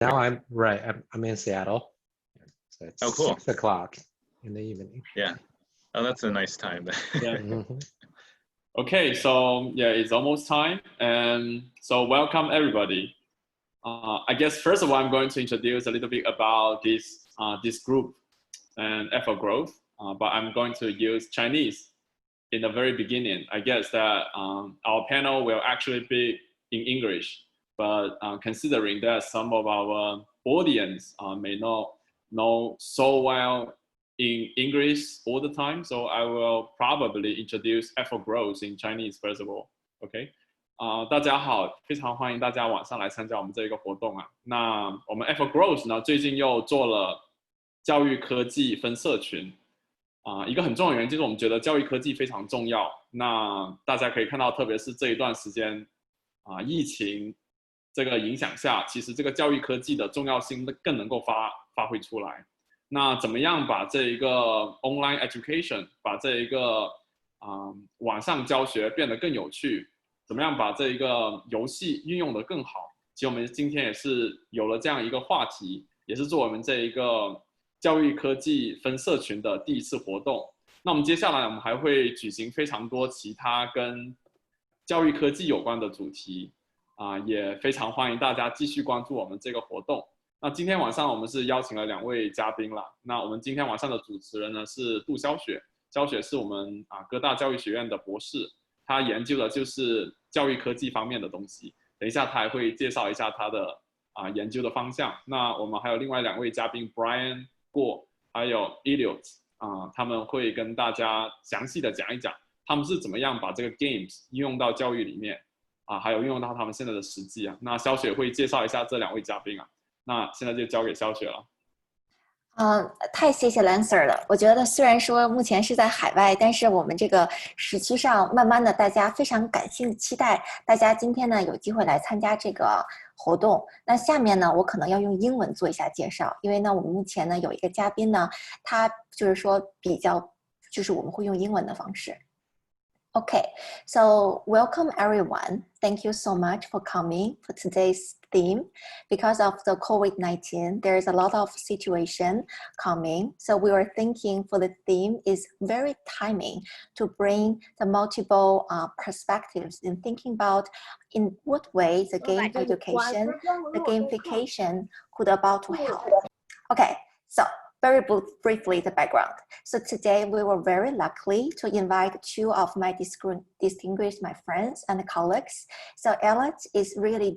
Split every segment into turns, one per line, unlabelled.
Now I'm right. I'm in Seattle, so it's
Oh, cool.
6 o'clock in the evening.
Yeah. Oh, that's a nice time.
Yeah.
Mhm.
Okay, so yeah, it's almost time, and so welcome everybody. I guess first of all, I'm going to introduce a little bit about this group and effort growth, but I'm going to use Chinese in the very beginning. I guess that our panel will actually be in English, but considering that some of our audience may not know so well in English all the time, so I will probably introduce effort growth in Chinese first of all. Okay. 大家好，非常欢迎大家晚上来参加我们这个活动啊。那我们 Effort Growth 呢，最近又做了教育科技分社群一个很重要的原因就是我们觉得教育科技非常重要。那大家可以看到，特别是这一段时间疫情这个影响下，其实这个教育科技的重要性更能够发挥出来。那怎么样把这一个 online education， 把这一个网上教学变得更有趣？怎么样把这一个游戏运用得更好？其实我们今天也是有了这样一个话题，也是做我们这一个教育科技分社群的第一次活动。那我们接下来我们还会举行非常多其他跟教育科技有关的主题也非常欢迎大家继续关注我们这个活动。那今天晚上我们是邀请了2位嘉宾啦。那我们今天晚上的主持人呢是杜潇雪，潇雪是我们哥大教育学院的博士，他研究的就是教育科技方面的东西。等一下他还会介绍一下他的研究的方向。那我们还有另外2位嘉宾 Bryan 还有 Elliot 他们会跟大家详细的讲一讲他们是怎么样把这个 games 应用到教育里面还有运用到他们现在的实际那潇雪会介绍一下这2位嘉宾那现在就交给潇雪了。
太谢谢 Lancer 了。我觉得虽然说目前是在海外，但是我们这个时区上慢慢的大家非常期待大家今天呢有机会来参加这个活动。那下面呢我可能要用英文做一下介绍，因为呢我们目前呢有一个嘉宾呢，他就是说就是我们会用英文的方式。Okay, so welcome everyone. Thank you so much for coming for today's theme. Because of the COVID-19, there is a lot of situation coming. So we were thinking for the theme is very timing to bring the multiple perspectives in thinking about in what way the game education, the gamification could about to help. Okay, so very briefly, the background. So today we were very lucky to invite 2 of my distinguished my friends and colleagues. So Elliot is really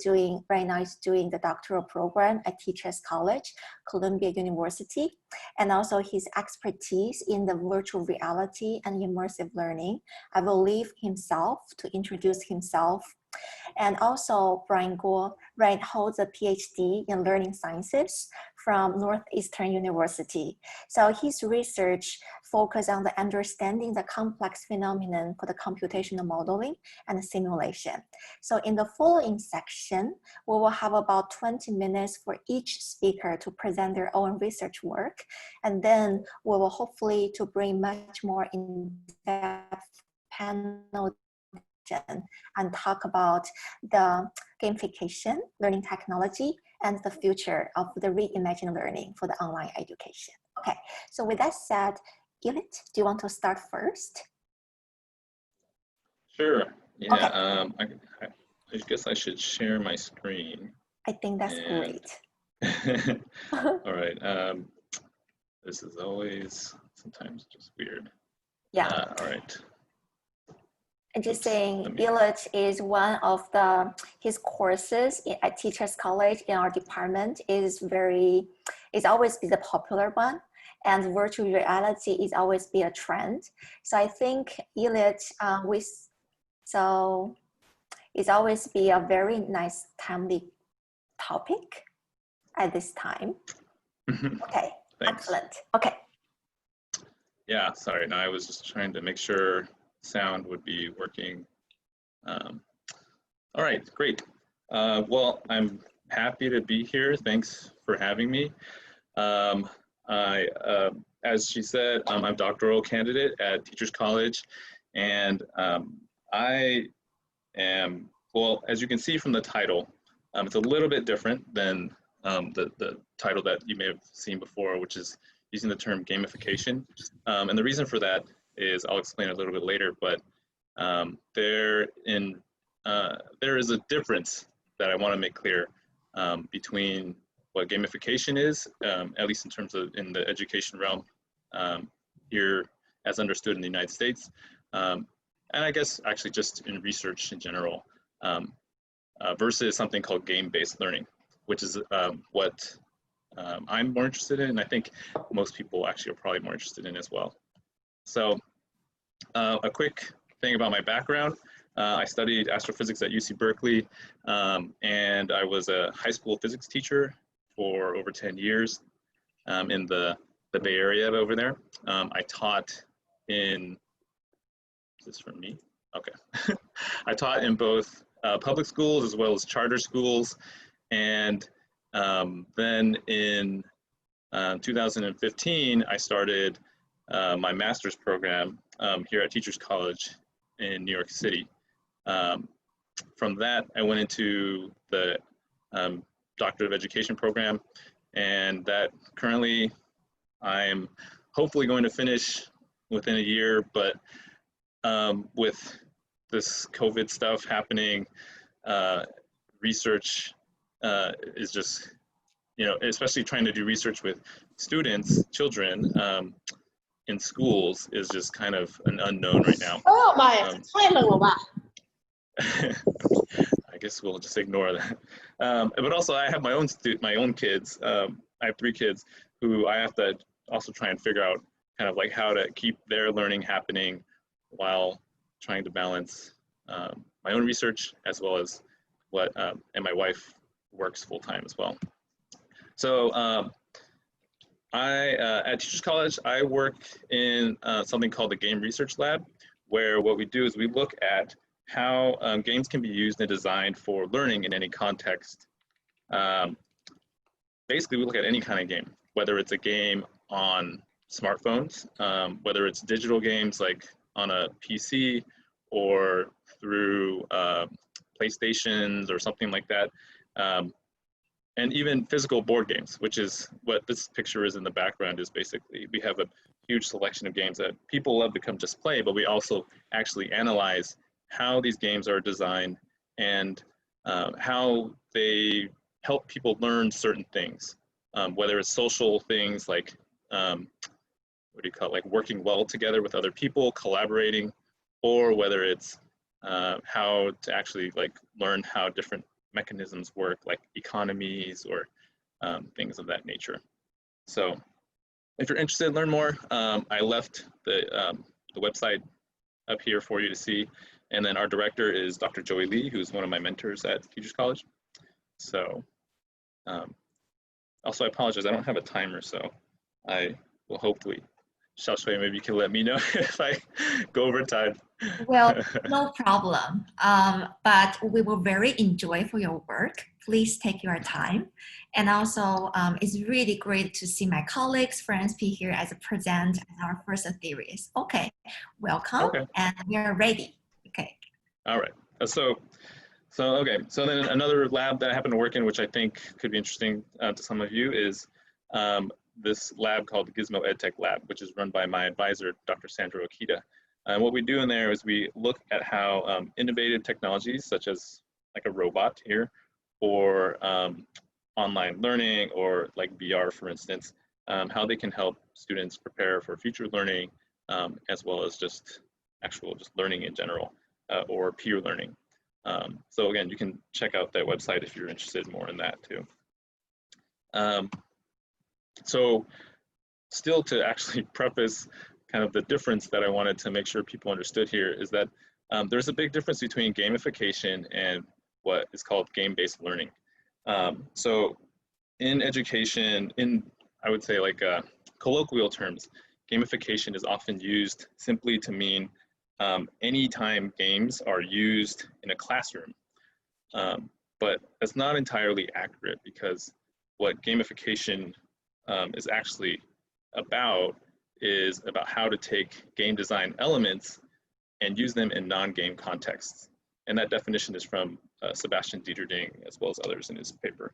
right now is doing the doctoral program at Teachers College, Columbia University, and also his expertise in the virtual reality and immersive learning. I will leave himself to introduce himself. And also Bryan holds a PhD in learning sciences from Northeastern University. So his research focuses on the understanding the complex phenomenon for the computational modeling and simulation. So in the following section, we will have about 20 minutes for each speaker to present their own research work. And then we will hopefully to bring much more in-depth panel and talk about the gamification, learning technology, and the future of the reimagined learning for the online education. Okay, so with that said, Elliot, do you want to start first?
Sure. Yeah.
Okay.
I guess I should share my screen.
I think that's great.
All right. This is always sometimes just weird.
Yeah.
All right.
And just saying, Elliot is one of his courses at Teachers College in our department is always be the popular one, and virtual reality is always be a trend. So I think Elliot it's always be a very nice timely topic at this time. Okay, excellent. Okay.
Yeah, sorry. No, I was just trying to make sure sound would be working. All right, great. Well, I'm happy to be here. Thanks for having me. As she said, I'm a doctoral candidate at Teachers College, and I am, well, as you can see from the title, it's a little bit different than the title that you may have seen before, which is using the term gamification. And the reason for that is, I'll explain a little bit later, but there is a difference that I want to make clear between what gamification is, at least in terms of in the education realm here as understood in the United States, and I guess actually just in research in general, versus something called game-based learning, which is what I'm more interested in, and I think most people actually are probably more interested in as well. So a quick thing about my background. I studied astrophysics at UC Berkeley, and I was a high school physics teacher for over 10 years in the Bay Area over there. I taught in, is this from me? Okay. I taught in both public schools as well as charter schools. And then in 2015, I started my master's program here at Teachers College in New York City. From that, I went into the Doctorate of Education program, and that currently I'm hopefully going to finish within a year, but with this COVID stuff happening, research is just, you know, especially trying to do research with students, children, in schools is just kind of an unknown right now. I guess we'll just ignore that. But also, I have my own kids. I have 3 kids who I have to also try and figure out kind of like how to keep their learning happening while trying to balance my own research as well as what, and my wife works full-time as well. So at Teachers College, I work in something called the Game Research Lab, where what we do is we look at how games can be used and designed for learning in any context. Basically, we look at any kind of game, whether it's a game on smartphones, whether it's digital games like on a PC or through PlayStations or something like that, and even physical board games, which is what this picture is in the background. Is basically we have a huge selection of games that people love to come just play, but we also actually analyze how these games are designed and how they help people learn certain things, whether it's social things like, what do you call it, like working well together with other people, collaborating, or whether it's how to actually like learn how different mechanisms work, like economies or things of that nature. So if you're interested in learn more, I left the website up here for you to see. And then our director is Dr. Joey Lee, who's one of my mentors at Teachers College. So also I apologize, I don't have a timer, so I will hopefully, Xiaoshui, maybe you can let me know if I go over time.
Well, no problem. But we will very enjoy for your work. Please take your time. And also, it's really great to see my colleagues, friends be here as a present as our first series. Okay, welcome, okay. And we are ready. Okay.
All right. So then another lab that I happen to work in, which I think could be interesting to some of you, is this lab called the Gizmo EdTech Lab, which is run by my advisor, Dr. Sandra Okita. And what we do in there is we look at how innovative technologies, such as like a robot here, or online learning, or like VR, for instance, how they can help students prepare for future learning, as well as just learning in general, or peer learning. So again, you can check out that website if you're interested more in that too. So still to actually preface kind of the difference that I wanted to make sure people understood here is that there's a big difference between gamification and what is called game-based learning. So in education, I would say like colloquial terms, gamification is often used simply to mean anytime games are used in a classroom. But that's not entirely accurate, because what gamification is actually about is about how to take game design elements and use them in non-game contexts. And that definition is from Sebastian Dieterding, as well as others in his paper.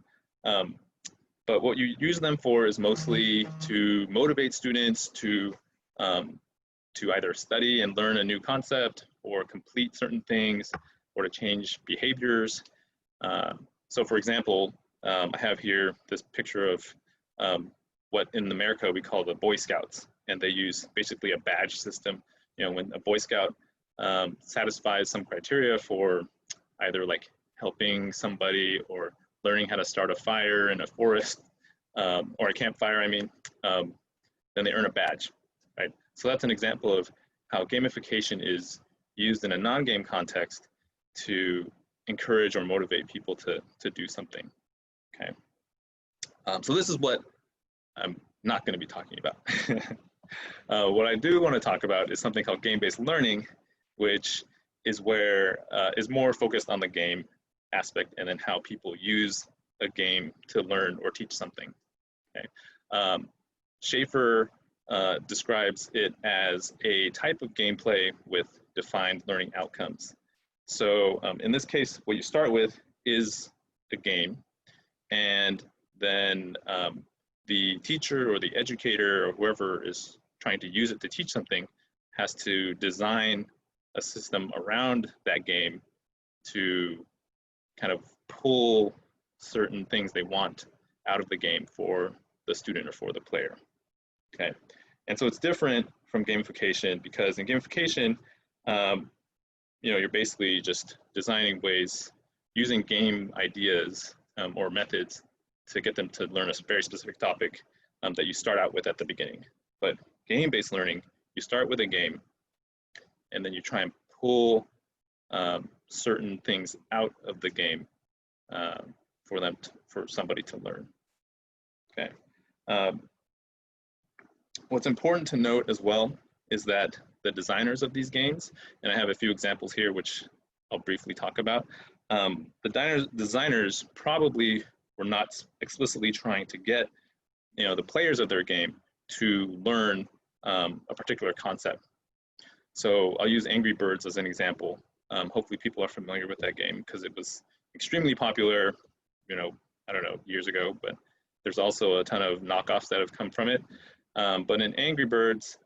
But what you use them for is mostly to motivate students to either study and learn a new concept, or complete certain things, or to change behaviors. So for example, I have here this picture of what in America we call the Boy Scouts, and they use basically a badge system. You know, when a Boy Scout satisfies some criteria for either like helping somebody or learning how to start a fire in a forest, or a campfire, I mean, then they earn a badge, right? So that's an example of how gamification is used in a non-game context to encourage or motivate people to do something, okay? So this is what I'm not going to be talking about. What I do want to talk about is something called game-based learning, which is where is more focused on the game aspect and then how people use a game to learn or teach something. Okay. Schaefer describes it as a type of gameplay with defined learning outcomes. So in this case, what you start with is a game, and then the teacher or the educator or whoever is trying to use it to teach something has to design a system around that game to kind of pull certain things they want out of the game for the student or for the player. Okay, and so it's different from gamification because in gamification, you know, you're basically just designing ways using game ideas or methods to get them to learn a very specific topic that you start out with at the beginning. But game-based learning, you start with a game and then you try and pull certain things out of the game for somebody to learn. Okay. What's important to note as well is that the designers of these games, and I have a few examples here which I'll briefly talk about, the designers probably were not explicitly trying to get, you know, the players of their game to learn a particular concept. So I'll use Angry Birds as an example. Hopefully people are familiar with that game because it was extremely popular, you know, I don't know, years ago, but there's also a ton of knockoffs that have come from it. But in Angry Birds,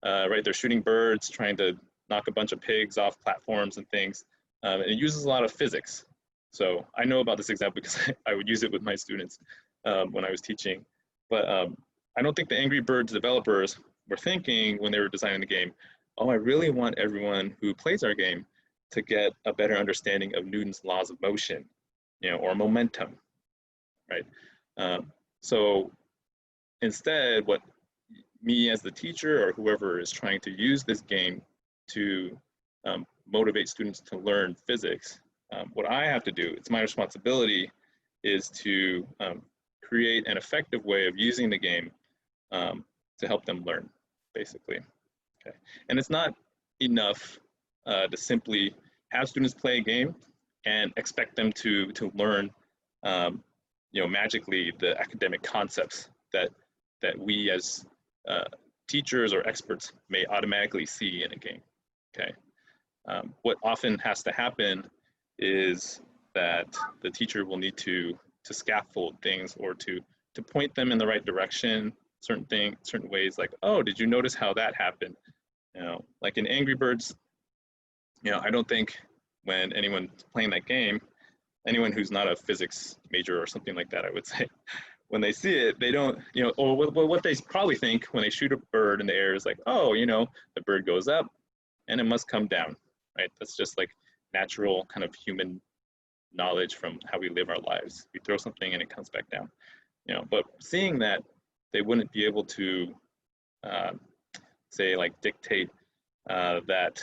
right, they're shooting birds, trying to knock a bunch of pigs off platforms and things. And it uses a lot of physics. So I know about this example because I would use it with my students when I was teaching. But I don't think the Angry Birds developers were thinking when they were designing the game, oh, I really want everyone who plays our game to get a better understanding of Newton's laws of motion, you know, or momentum, right? So instead, what me as the teacher or whoever is trying to use this game to motivate students to learn physics, what I have to do, it's my responsibility, is to create an effective way of using the game to help them learn, basically. Okay. And it's not enough to simply have students play a game and expect them to learn, you know, magically the academic concepts that we as teachers or experts may automatically see in a game. Okay. What often has to happen is that the teacher will need to scaffold things or to point them in the right direction, certain ways, like, oh, did you notice how that happened? You know, like in Angry Birds, you know, I don't think when anyone's playing that game, anyone who's not a physics major or something like that, I would say, when they see it, they don't, you know, or what they probably think when they shoot a bird in the air is like, oh, you know, the bird goes up and it must come down, right? That's just like natural kind of human knowledge from how we live our lives. We throw something and it comes back down, you know, but seeing that, they wouldn't be able to say, like, dictate that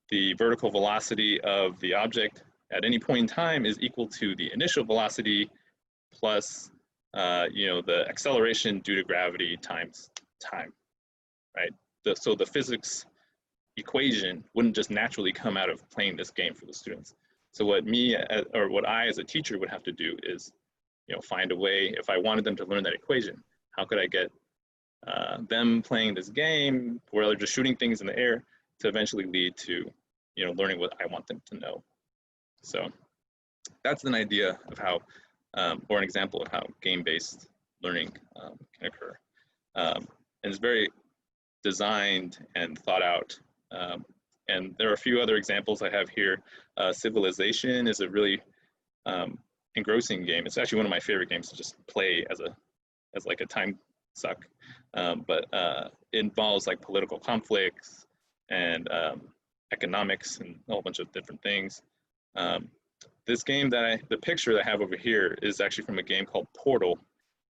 the vertical velocity of the object at any point in time is equal to the initial velocity plus, you know, the acceleration due to gravity times time, right? So the physics equation wouldn't just naturally come out of playing this game for the students. So what I as a teacher would have to do is, you know, find a way, if I wanted them to learn that equation, how could I get them playing this game where they're just shooting things in the air to eventually lead to, you know, learning what I want them to know. So that's an idea of how, or an example of how game-based learning can occur. And it's very designed and thought out. And there are a few other examples I have here. Civilization is a really engrossing game. It's actually one of my favorite games to just play as like a time suck. But it involves like political conflicts and economics and a whole bunch of different things. This game the picture that I have over here is actually from a game called Portal,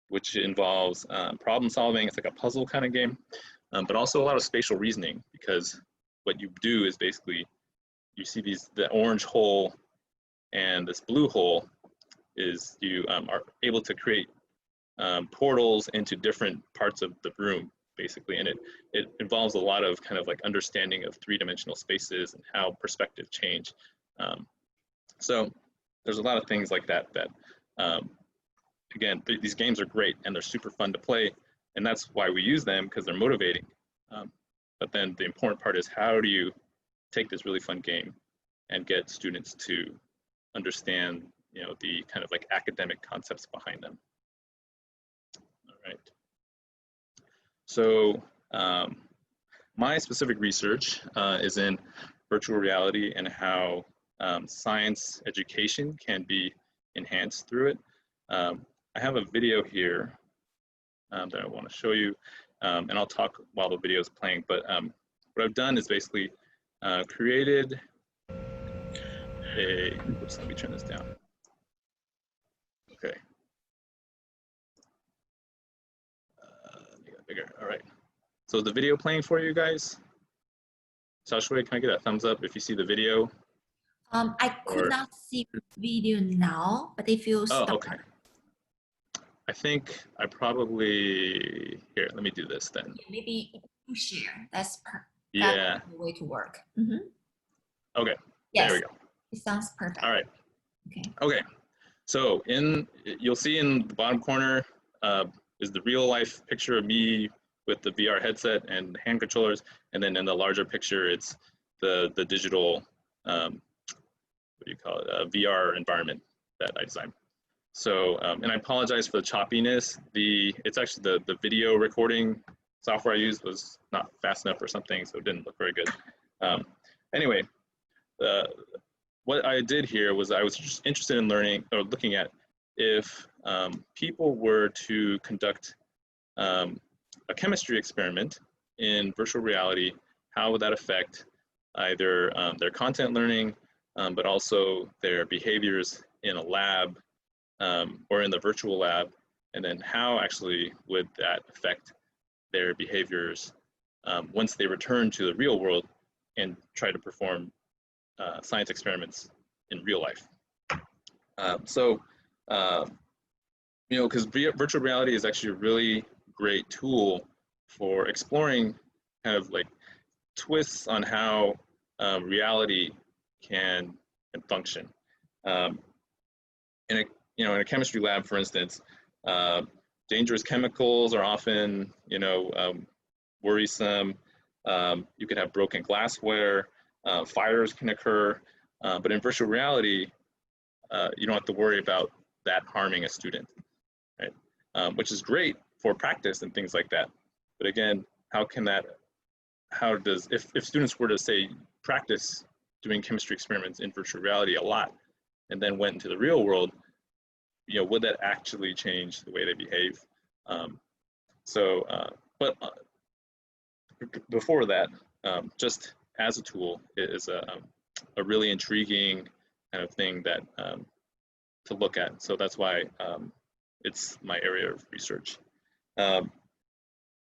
which involves problem solving. It's like a puzzle kind of game, but also a lot of spatial reasoning, because what you do is basically you see the orange hole and this blue hole is you are able to create portals into different parts of the room, basically, and it involves a lot of kind of like understanding of three-dimensional spaces and how perspective change. So there's a lot of things like that again, these games are great and they're super fun to play, and that's why we use them, because they're motivating. But then the important part is, how do you take this really fun game and get students to understand, you know, the kind of like academic concepts behind them. All right. So my specific research is in virtual reality and how science education can be enhanced through it. I have a video here that I want to show you, and I'll talk while the video is playing. But what I've done is basically created a, oops, let me turn this down. Okay. Make that bigger. All right. So is the video playing for you guys? Xiaoshui, can I get a thumbs up if you see the video?
I could not see the video now, but if you start.
Oh, okay. I think I probably, here, let me do this then.
Maybe you share. That's
yeah.
the way to work.
Okay,
Yes.
there we go.
It sounds perfect.
All right.
Okay.
Okay, so you'll see in the bottom corner is the real life picture of me with the VR headset and hand controllers, and then in the larger picture, it's the digital, what do you call it, VR environment that I designed. So, and I apologize for the choppiness. It's actually the video recording software I used was not fast enough or something, so it didn't look very good. Anyway, what I did here was I was just interested in learning or looking at if people were to conduct a chemistry experiment in virtual reality, how would that affect either their content learning, but also their behaviors in a lab or in the virtual lab, and then how actually would that affect their behaviors once they return to the real world and try to perform science experiments in real life. You know, because virtual reality is actually a really great tool for exploring kind of like twists on how reality can function. In a chemistry lab, for instance, dangerous chemicals are often, you know, worrisome. You could have broken glassware, fires can occur, but in virtual reality, you don't have to worry about that harming a student, right? Which is great for practice and things like that. But again, if students were to say practice doing chemistry experiments in virtual reality a lot, and then went into the real world, you know, would that actually change the way they behave? But before that, just as a tool, it is a really intriguing kind of thing that to look at. So that's why it's my area of research.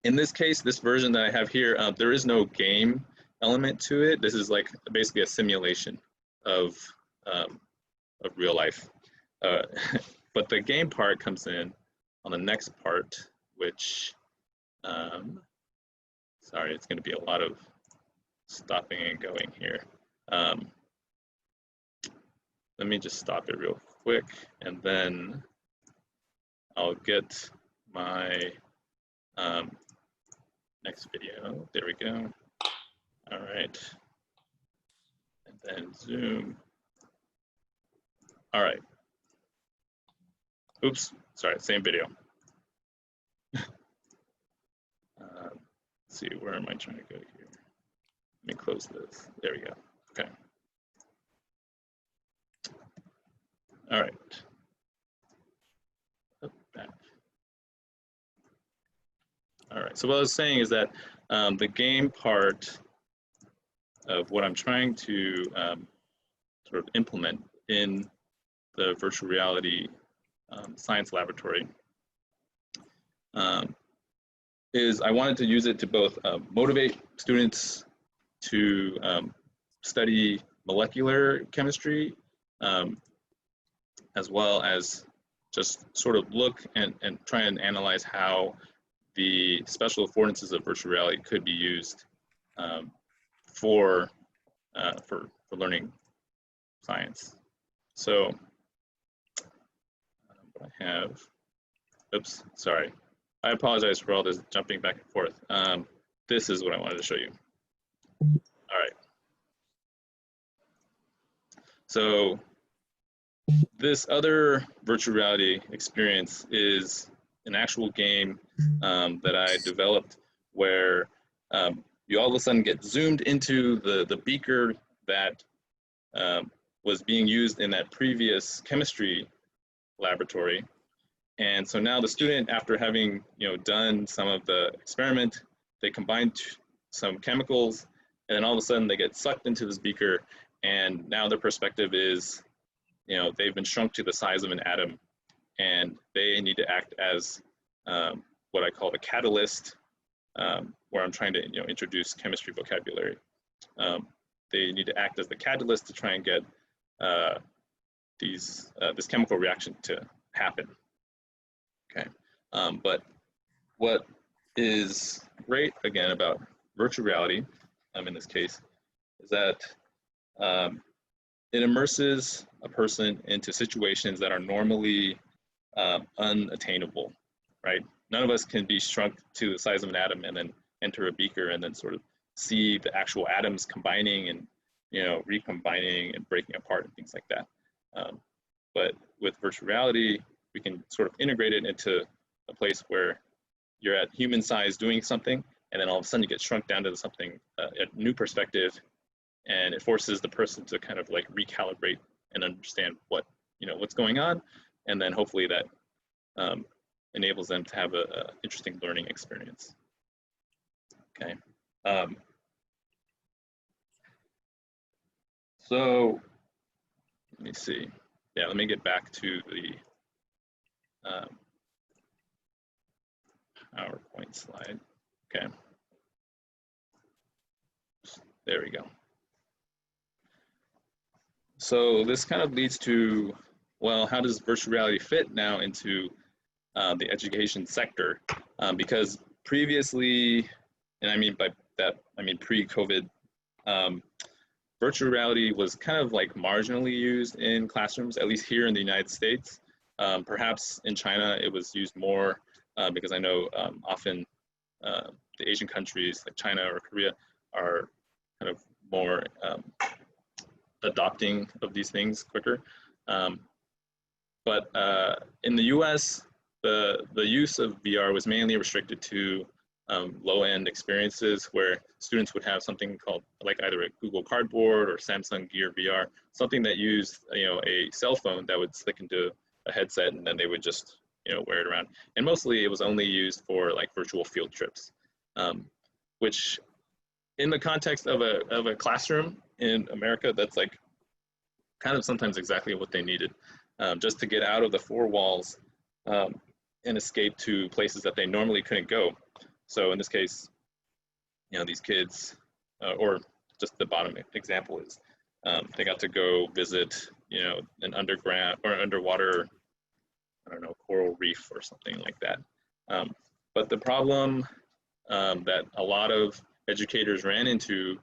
In this case, this version that I have here, there is no game element to it. This is like basically a simulation of real life. But the game part comes in on the next part, which, sorry, it's going to be a lot of stopping and going here. Let me just stop it real quick, and then I'll get my next video. There we go. All right. And then zoom. All right. Oops, sorry, same video. let's see, where am I trying to go here? Let me close this. There we go. Okay. All right. Oh, back. All right. So what I was saying is that the game part of what I'm trying to sort of implement in the virtual reality science laboratory is I wanted to use it to both motivate students to study molecular chemistry, as well as just sort of look and try and analyze how the special affordances of virtual reality could be used for learning science. So I have, oops, sorry. I apologize for all this jumping back and forth. This is what I wanted to show you. All right. So this other virtual reality experience is an actual game that I developed where you all of a sudden get zoomed into the beaker that was being used in that previous chemistry laboratory. And so now the student, after having done some of the experiment, they combine some chemicals, and then all of a sudden they get sucked into this beaker, and now their perspective is, they've been shrunk to the size of an atom, and they need to act as what I call the catalyst, where I'm trying to introduce chemistry vocabulary. They need to act as the catalyst to try and get this chemical reaction to happen. Okay, but what is great again about virtual reality, in this case, is that it immerses a person into situations that are normally unattainable, right? None of us can be shrunk to the size of an atom and then enter a beaker and then sort of see the actual atoms combining and recombining and breaking apart and things like that. But with virtual reality, we can sort of integrate it into a place where you're at human size doing something, and then all of a sudden you get shrunk down to something, a new perspective, and it forces the person to kind of like recalibrate and understand what's going on, and then hopefully that enables them to have a interesting learning experience. Okay. So let me see. Yeah, let me get back to the PowerPoint slide. Okay. There we go. So this kind of leads to, well, how does virtual reality fit now into the education sector? Because previously, and I mean by that, I mean pre-COVID, virtual reality was kind of like marginally used in classrooms, at least here in the United States. Perhaps in China it was used more because I know often the Asian countries like China or Korea are kind of more adopting of these things quicker. But in the US, the use of VR was mainly restricted to low-end experiences where students would have something called like either a Google Cardboard or Samsung Gear VR, something that used a cell phone that would stick into a headset, and then they would just wear it around. And mostly it was only used for like virtual field trips, which in the context of a classroom in America, that's like kind of sometimes exactly what they needed, just to get out of the four walls and escape to places that they normally couldn't go. So in this case, these kids, or just the bottom example is, they got to go visit, an underground or underwater, I don't know, coral reef or something like that. But the problem that a lot of educators ran into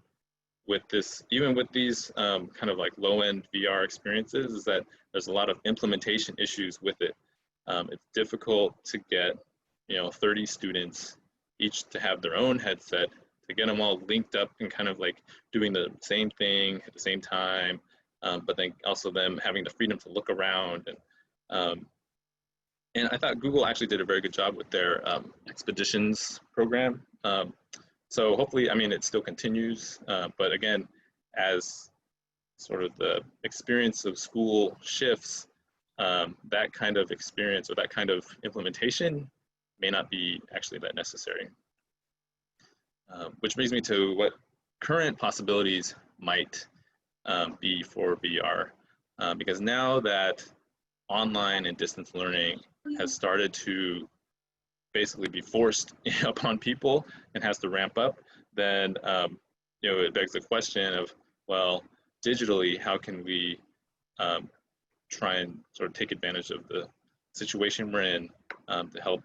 with this, even with these kind of like low-end VR experiences, is that there's a lot of implementation issues with it. It's difficult to get 30 students each to have their own headset, to get them all linked up and kind of like doing the same thing at the same time, but then also them having the freedom to look around. And I thought Google actually did a very good job with their expeditions program. So hopefully, I mean, it still continues, but again, as sort of the experience of school shifts, that kind of experience or that kind of implementation may not be actually that necessary. Which brings me to what current possibilities might be for VR. Because now that online and distance learning has started to basically be forced upon people and has to ramp up, then you know, it begs the question of, well, digitally, how can we try and sort of take advantage of the situation we're in to help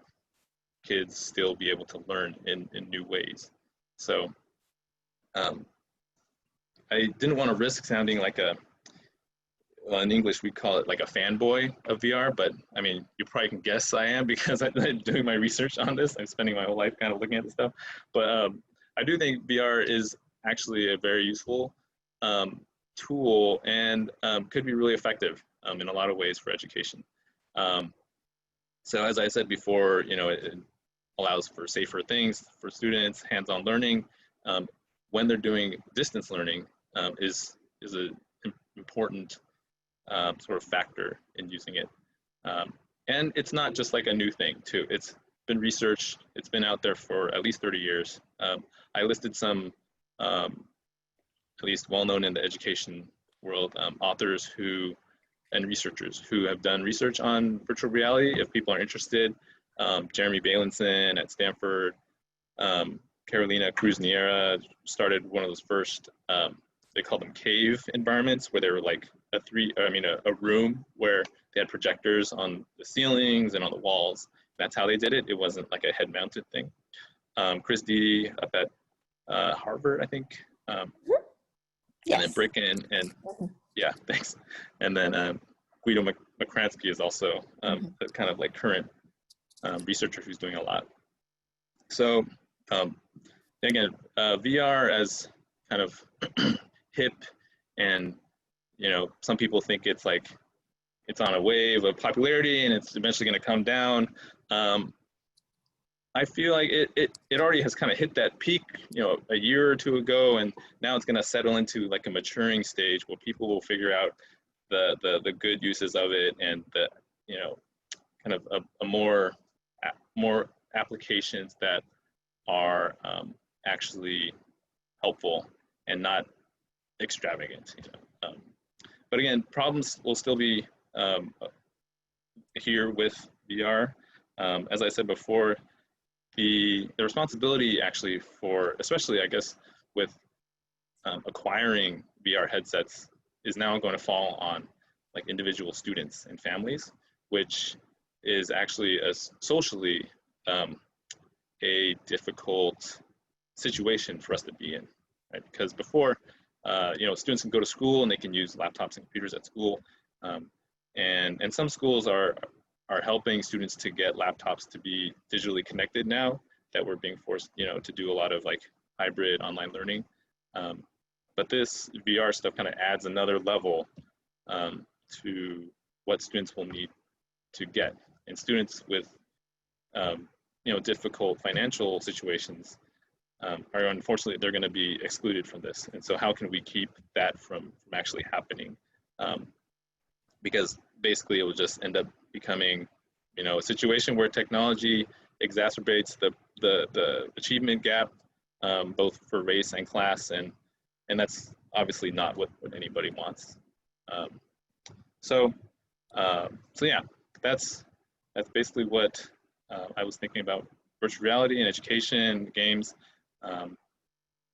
kids still be able to learn in new ways. So I didn't want to risk sounding like well, in English, we call it like a fanboy of VR, but I mean, you probably can guess I am because I'm doing my research on this. I'm spending my whole life kind of looking at this stuff. But I do think VR is actually a very useful tool and could be really effective in a lot of ways for education. So as I said before, you know, it allows for safer things for students, hands-on learning. When they're doing distance learning is an important sort of factor in using it. And it's not just like a new thing too. It's been researched, it's been out there for at least 30 years. I listed some at least well-known in the education world authors who and researchers who have done research on virtual reality. If people are interested, Jeremy Bailenson at Stanford, Carolina Cruz-Niera started one of those first, they call them cave environments, where they were like a room where they had projectors on the ceilings and on the walls. That's how they did it. It wasn't like a head-mounted thing. Chris Dede up at Harvard, I think.
Yes.
And then Bricken and yeah, thanks. And then Guido Makransky is also a kind of like current researcher who's doing a lot. So again, VR as kind of hip, and you know, some people think it's like it's on a wave of popularity and it's eventually going to come down. I feel like it already has kind of hit that peak, you know, a year or two ago, and now it's going to settle into like a maturing stage where people will figure out the good uses of it, and the, you know, kind of a more applications that are actually helpful and not extravagant. You know? But again, problems will still be here with VR. As I said before, the responsibility actually for, especially I guess with acquiring VR headsets, is now going to fall on like individual students and families, which is actually socially a difficult situation for us to be in, right? Because before, you know, students can go to school and they can use laptops and computers at school, and some schools are helping students to get laptops to be digitally connected now that we're being forced, you know, to do a lot of like hybrid online learning. But this VR stuff kind of adds another level to what students will need to get. And students with, you know, difficult financial situations are unfortunately, they're going to be excluded from this. And so how can we keep that from actually happening? Because basically it will just end up becoming, you know, a situation where technology exacerbates the achievement gap, both for race and class, and that's obviously not what anybody wants. So yeah, that's basically what I was thinking about virtual reality and education, games.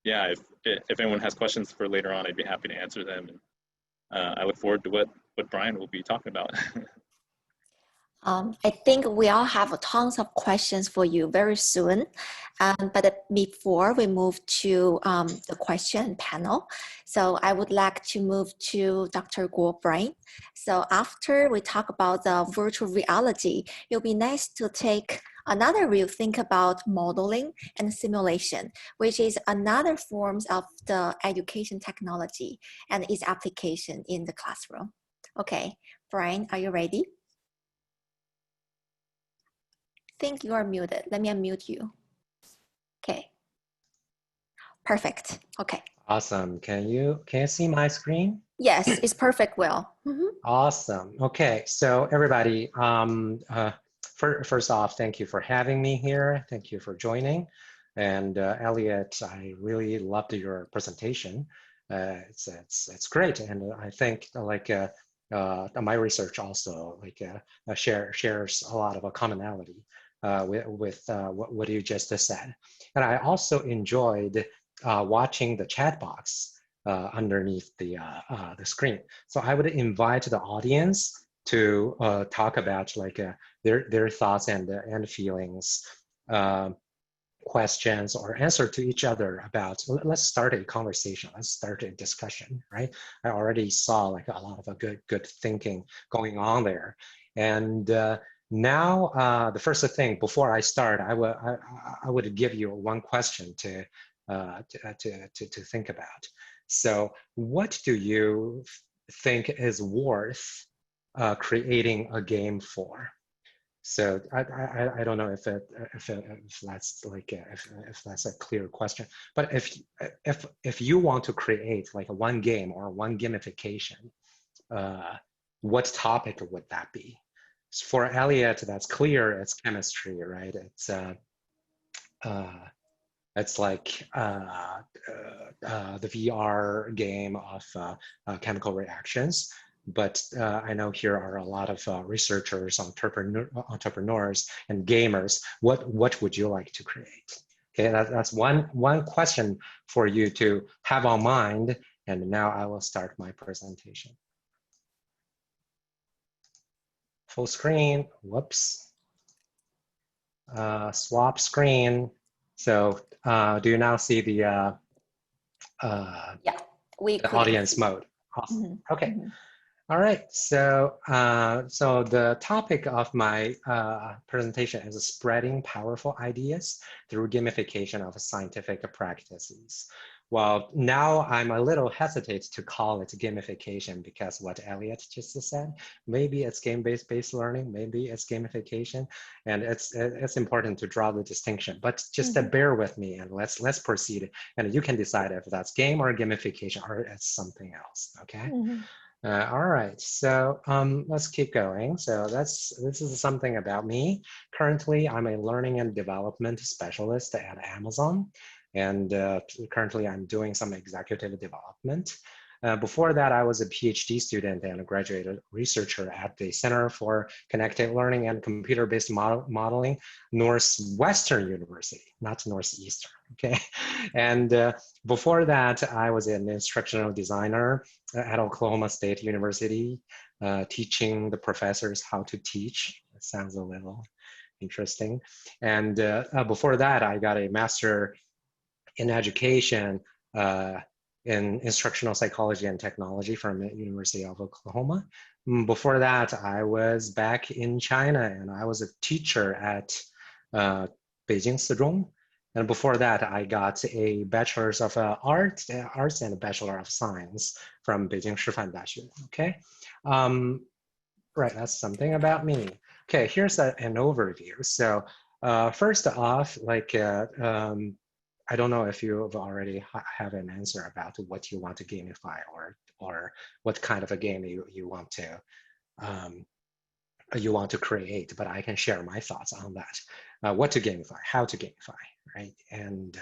Yeah, if anyone has questions for later on, I'd be happy to answer them. And I look forward to what Bryan will be talking about.
I think we all have tons of questions for you very soon. But before we move to the question panel, so I would like to move to Dr. Bryan. So after we talk about the virtual reality, it'll be nice to take another view, think about modeling and simulation, which is another form of the education technology and its application in the classroom. Okay, Bryan, are you ready? I think you are muted. Let me unmute you. Okay. Perfect. Okay.
Awesome. Can you see my screen?
Yes, it's perfect, Will.
Awesome. Okay, so everybody, first off, thank you for having me here. Thank you for joining. And Elliot, I really loved your presentation. It's great, and I think my research also shares a lot of a commonality with what you just said. And I also enjoyed watching the chat box underneath the screen. So I would invite the audience to talk about their thoughts and feelings, questions, or answer to each other about, let's start a conversation, let's start a discussion, right? I already saw a lot of a good thinking going on there. And now the first thing before I start, I would give you one question to think about. So what do you think is worth creating a game for? So I don't know if that's if that's a clear question, but if you want to create one game or one gamification, what topic would that be? For Elliot, that's clear. It's chemistry, right? It's like the VR game of chemical reactions. But I know here are a lot of researchers, entrepreneurs, and gamers. What would you like to create? Okay, that's one question for you to have on mind. And now I will start my presentation. Full screen. Whoops. Swap screen. So do you now see the audience mode? Awesome. Okay. All right. So so the topic of my presentation is spreading powerful ideas through gamification of scientific practices. Well, now I'm a little hesitant to call it gamification because what Elliot just said, maybe it's game-based learning, maybe it's gamification, and it's important to draw the distinction. But just bear with me and let's proceed, and you can decide if that's game or gamification or it's something else. Okay. All right, so let's keep going. So this is something about me. Currently, I'm a learning and development specialist at Amazon. And currently I'm doing some executive development. Before that, I was a PhD student and a graduate researcher at the Center for Connected Learning and Computer-Based Modeling, Northwestern University, not Northeastern, okay? And before that, I was an instructional designer at Oklahoma State University, teaching the professors how to teach. That sounds a little interesting. And before that, I got a master in education in instructional psychology and technology from the University of Oklahoma. Before that, I was back in China and I was a teacher at Beijing Sizhong. And before that, I got a bachelor's of arts and a bachelor of science from Beijing Shifan Daxue. Okay, right, that's something about me. Okay, here's an overview. So first off, I don't know if you already have an answer about what you want to gamify or what kind of a game you want to create, but I can share my thoughts on that. What to gamify, how to gamify, right? And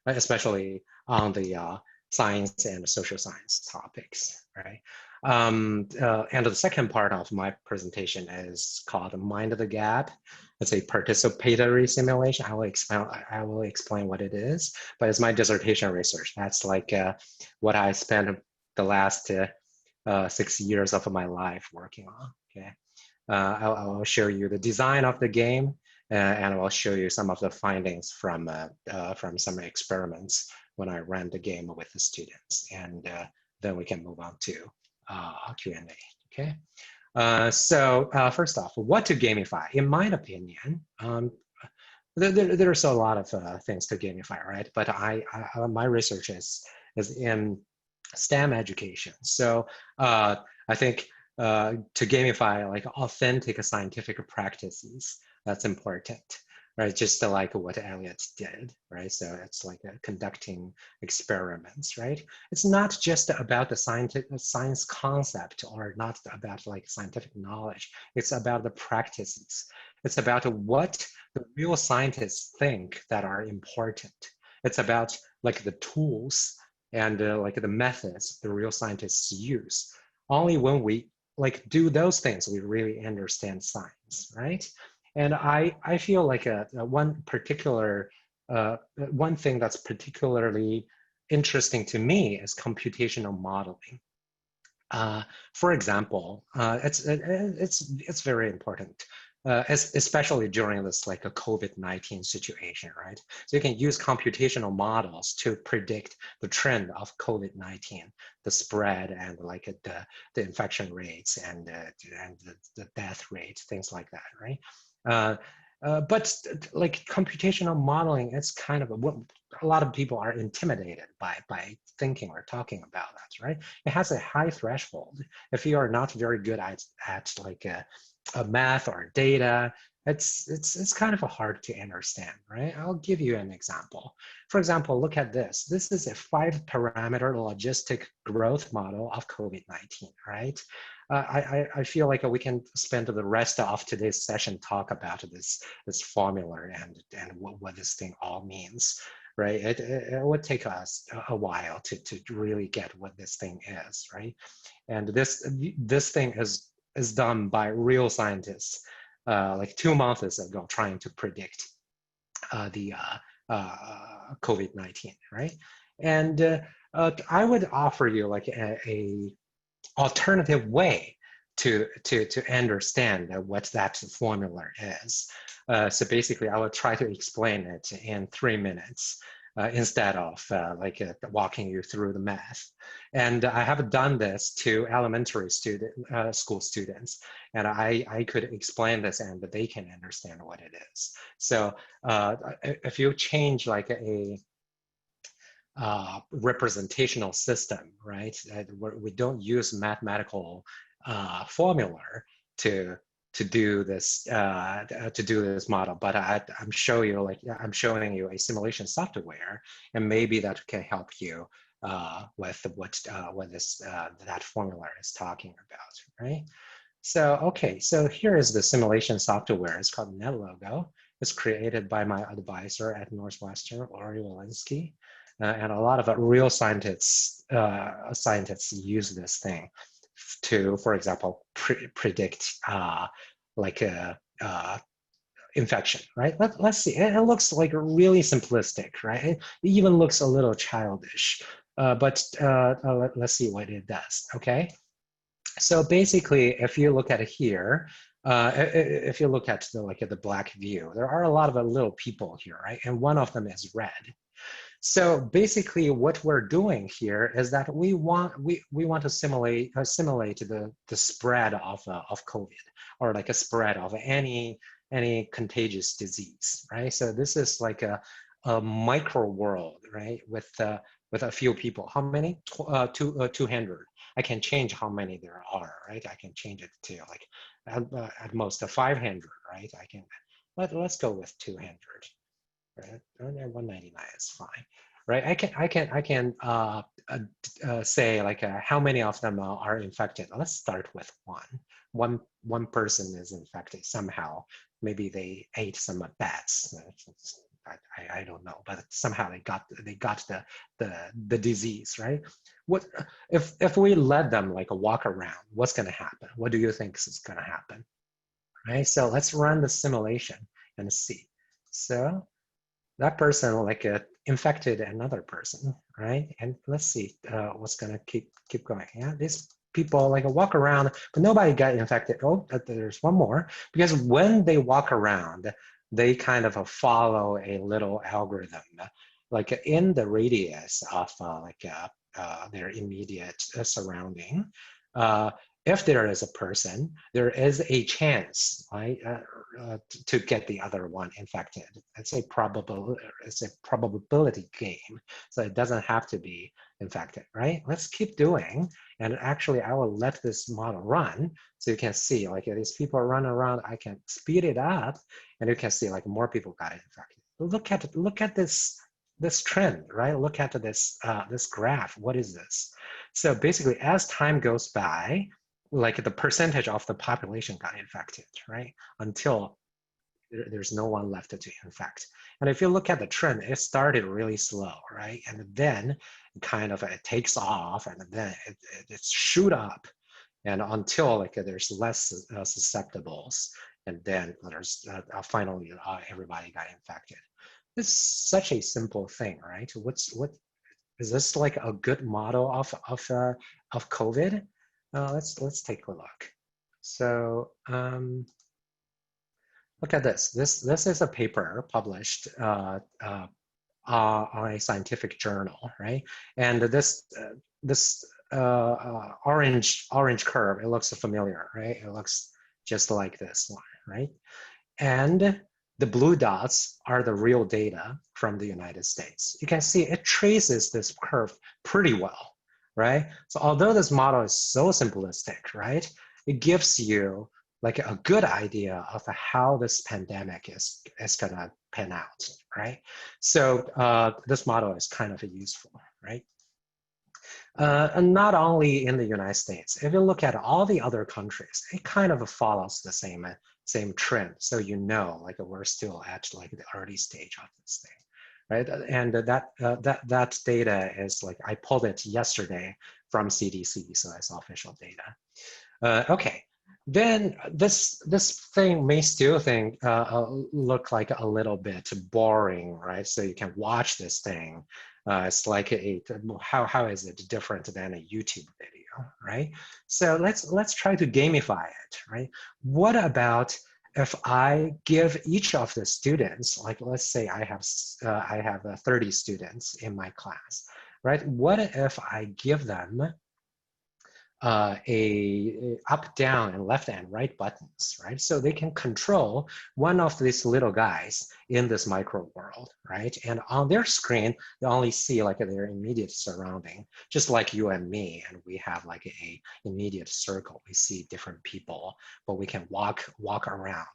especially on the science and social science topics, right? And the second part of my presentation is called Mind the Gap. It's a participatory simulation. I will explain what it is, but it's my dissertation research. That's what I spent the last 6 years of my life working on. Okay, I'll show you the design of the game, and I'll show you some of the findings from some experiments when I ran the game with the students, and then we can move on to Q&A. Okay. So first off, what to gamify? In my opinion, there's a lot of things to gamify, right? But my research is in STEM education. So I think to gamify authentic scientific practices, that's important. right? Just like what Elliot did, right? So it's like conducting experiments, right? It's not just about the science concept or not about like scientific knowledge. It's about the practices. It's about what the real scientists think that are important. It's about like the tools and like the methods the real scientists use. Only when we like do those things, we really understand science, right? And I feel like one thing that's particularly interesting to me is computational modeling. For example, it's very important, especially during this like a COVID-19 situation, right? So you can use computational models to predict the trend of COVID-19, the spread and like the infection rates and the death rate, things like that, right? But like computational modeling, it's kind of a lot of people are intimidated by thinking or talking about that, right? It has a high threshold. If you are not very good at like a math or data, it's kind of hard to understand, right? I'll give you an example. For example, look at this. This is a 5-parameter logistic growth model of COVID-19, right? I feel like we can spend the rest of today's session talk about this formula and what this thing all means, right? It would take us a while to really get what this thing is, right? And this thing is done by real scientists like 2 months ago, trying to predict the COVID-19, right? And I would offer you like a alternative way to understand what that formula is. So basically, I will try to explain it in 3 minutes instead of walking you through the math. And I have done this to elementary school students, and I could explain this and they can understand what it is. So if you change like a representational system, right? We don't use mathematical formula to do this model, but I'm showing you a simulation software, and maybe that can help you with what that formula is talking about, right? So okay, so here is the simulation software. It's called NetLogo. It's created by my advisor at Northwestern, Ori Walensky. And a lot of real scientists use this thing to, for example, predict like a infection, right? Let's see. It looks like really simplistic, right? It even looks a little childish, but let's see what it does. Okay. So basically, if you look at it here, if you look at the black view, there are a lot of little people here, right? And one of them is red. So basically, what we're doing here is that we want to simulate the spread of COVID, or like a spread of any contagious disease, right? So this is like a micro world, right? With a few people. How many? 200. I can change how many there are, right? I can change it to like at most 500, right? I can. Let's go with 200. Right? 199 is fine, right? I can say like how many of them are infected. Let's start with one person is infected somehow. Maybe they ate some bats. I don't know, but somehow they got the disease, right? What if we let them like walk around? What's going to happen? What do you think is going to happen? Right. So let's run the simulation and see. So that person like infected another person, right? And let's see what's gonna keep going. Yeah, these people like walk around, but nobody got infected. Oh, there's one more, because when they walk around, they kind of follow a little algorithm, like in the radius of their immediate surrounding. if there is a person, there is a chance, right, to get the other one infected. It's a probability game, so it doesn't have to be infected, right? Let's keep doing, and actually I will let this model run, so you can see like these people run around. I can speed it up, and you can see like more people got infected. Look at this trend, right? Look at this this graph. What is this? So basically, as time goes by, like the percentage of the population got infected, right? Until there's no one left to infect. And if you look at the trend, it started really slow, right? And then kind of it takes off, and then it shoot up, and until like there's less susceptibles, and then there's finally everybody got infected. It's such a simple thing, right? What is this like a good model of COVID? Let's take a look. So look at this. This is a paper published on a scientific journal, right? And this orange curve, it looks familiar, right? It looks just like this one, right? And the blue dots are the real data from the United States. You can see it traces this curve pretty well, right? So although this model is so simplistic, right, it gives you like a good idea of how this pandemic is gonna pan out, right? So this model is kind of useful, right? And not only in the United States, if you look at all the other countries, it kind of follows the same trend. So you know, like we're still at like the early stage of this thing, right? And that data is like, I pulled it yesterday from CDC, so it's official data. Okay, then this thing may still look like a little bit boring, right? So you can watch this thing. It's like how is it different than a YouTube video, right? So let's try to gamify it, right? What about if I give each of the students, like let's say I have 30 students in my class, right? What if I give them a up, down, and left and right buttons, right? So they can control one of these little guys in this micro world, right? And on their screen, they only see like their immediate surrounding, just like you and me, and we have like a immediate circle. We see different people, but we can walk around.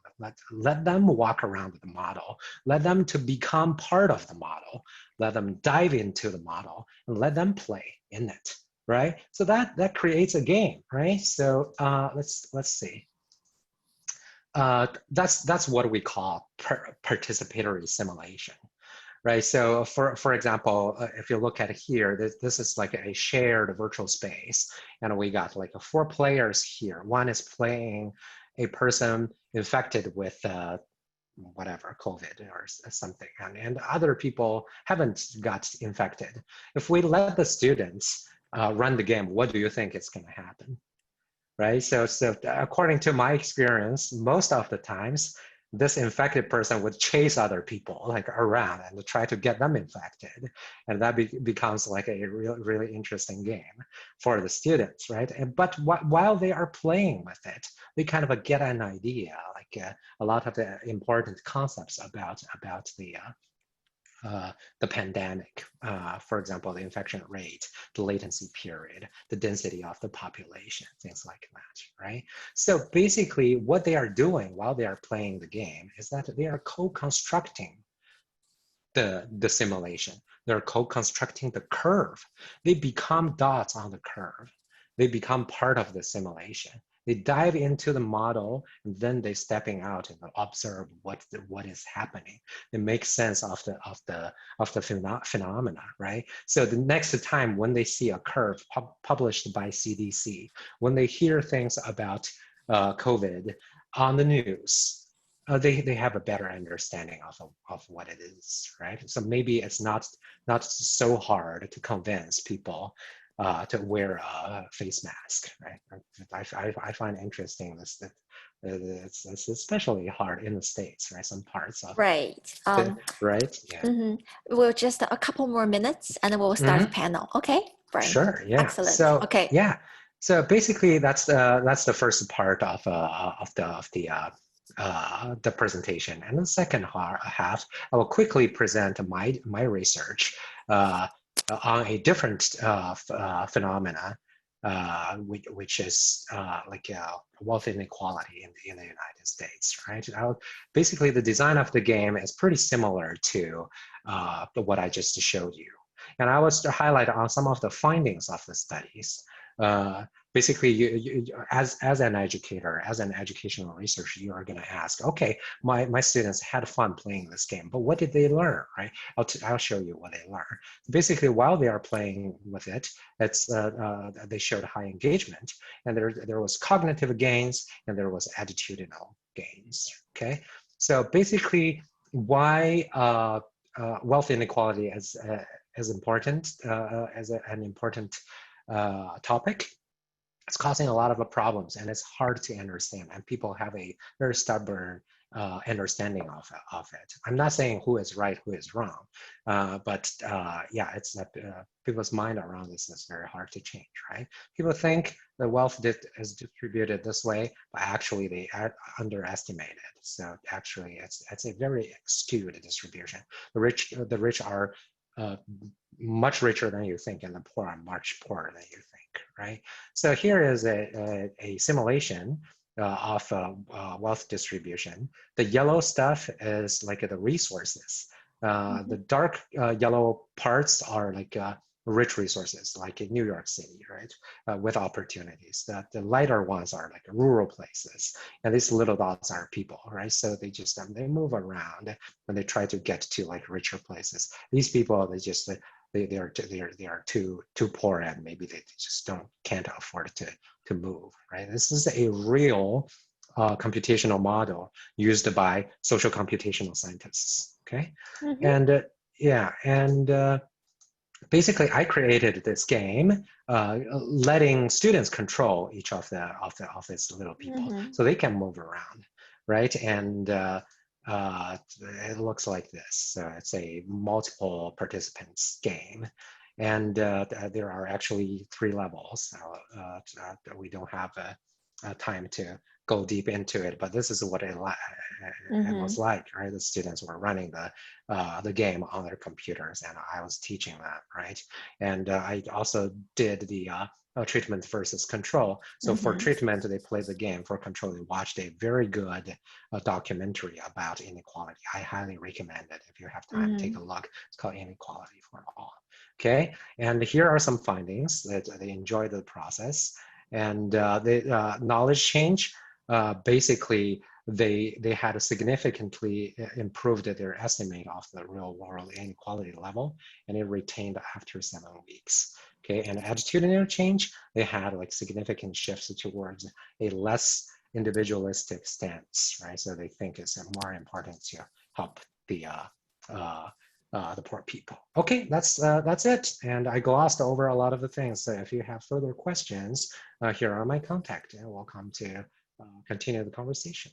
Let them walk around the model. Let them to become part of the model. Let them dive into the model, and let them play in it. Right, so that creates a game, right? So let's see. That's what we call participatory simulation, right? So for example, if you look at it here, this is like a shared virtual space, and we got like 4 players here. One is playing a person infected with whatever, COVID or something, and other people haven't got infected. If we let the students run the game, what do you think is going to happen, right? So according to my experience, most of the times, this infected person would chase other people like around and try to get them infected, and that becomes like a really interesting game for the students, right? But while they are playing with it, they kind of get an idea, like a lot of the important concepts about the pandemic, for example, the infection rate, the latency period, the density of the population, things like that, right? So basically what they are doing while they are playing the game is that they are co-constructing the simulation. They're co-constructing the curve. They become dots on the curve. They become part of the simulation. They dive into the model, and then they stepping out and observe what is happening. They make sense of the phenomena, right? So the next time when they see a curve published by CDC, when they hear things about COVID on the news, they have a better understanding of what it is, right? So maybe it's not so hard to convince people to wear a face mask, right? I find interesting this that it's especially hard in the States, right? Some parts of
right.
Right. Yeah.
We'll just a couple more minutes, and then we'll start the panel. Okay, Bryan.
Sure. Yeah.
Excellent.
So
okay.
yeah. So basically, that's the first part of the presentation, and the second half, I will quickly present my research on a different phenomena, which is like wealth inequality in the United States, right? Basically, the design of the game is pretty similar to what I just showed you. And I was to highlight on some of the findings of the studies. Basically, you as an educator, as an educational researcher, you are going to ask, okay, my students had fun playing this game, but what did they learn, right? I'll show you what they learned. Basically, while they are playing with it, they showed high engagement, and there was cognitive gains, and there was attitudinal gains. Okay, so basically, why wealth inequality is important as an important topic. It's causing a lot of problems, and it's hard to understand, and people have a very stubborn understanding of it. I'm not saying who is right, who is wrong, but yeah, it's people's mind around this is very hard to change, right? People think the wealth is distributed this way, but actually they underestimate it. So actually, it's a very skewed distribution. The rich are much richer than you think, and the poor are much poorer than you think, right? So here is a simulation of wealth distribution. The yellow stuff is like the resources. The dark yellow parts are like rich resources, like in New York City, right? With opportunities. The lighter ones are like rural places, and these little dots are people, right? So they just they move around when they try to get to like richer places. These people, they are too poor, and maybe they just can't afford to move, right? This is a real computational model used by social computational scientists. Okay, and yeah, and basically, I created this game, letting students control each of these little people, so they can move around, right? And it looks like this. So it's a multiple participants game, and there are actually 3 levels. We don't have time to go deep into it, but this is what it was like, right? The students were running the game on their computers, and I was teaching them, right? And I also did the treatment versus control. So for treatment, they played the game. For control, they watched a very good documentary about inequality. I highly recommend it. If you have time, take a look. It's called Inequality for All. Okay, and here are some findings that they enjoyed the process. And the knowledge change, basically, they had significantly improved their estimate of the real world inequality level, and it retained after 7 weeks. Okay, and attitudinal change, they had like significant shifts towards a less individualistic stance, right? So they think it's more important to help the poor people. Okay, that's it. And I glossed over a lot of the things. So if you have further questions, here are my contact, and welcome to continue the conversation.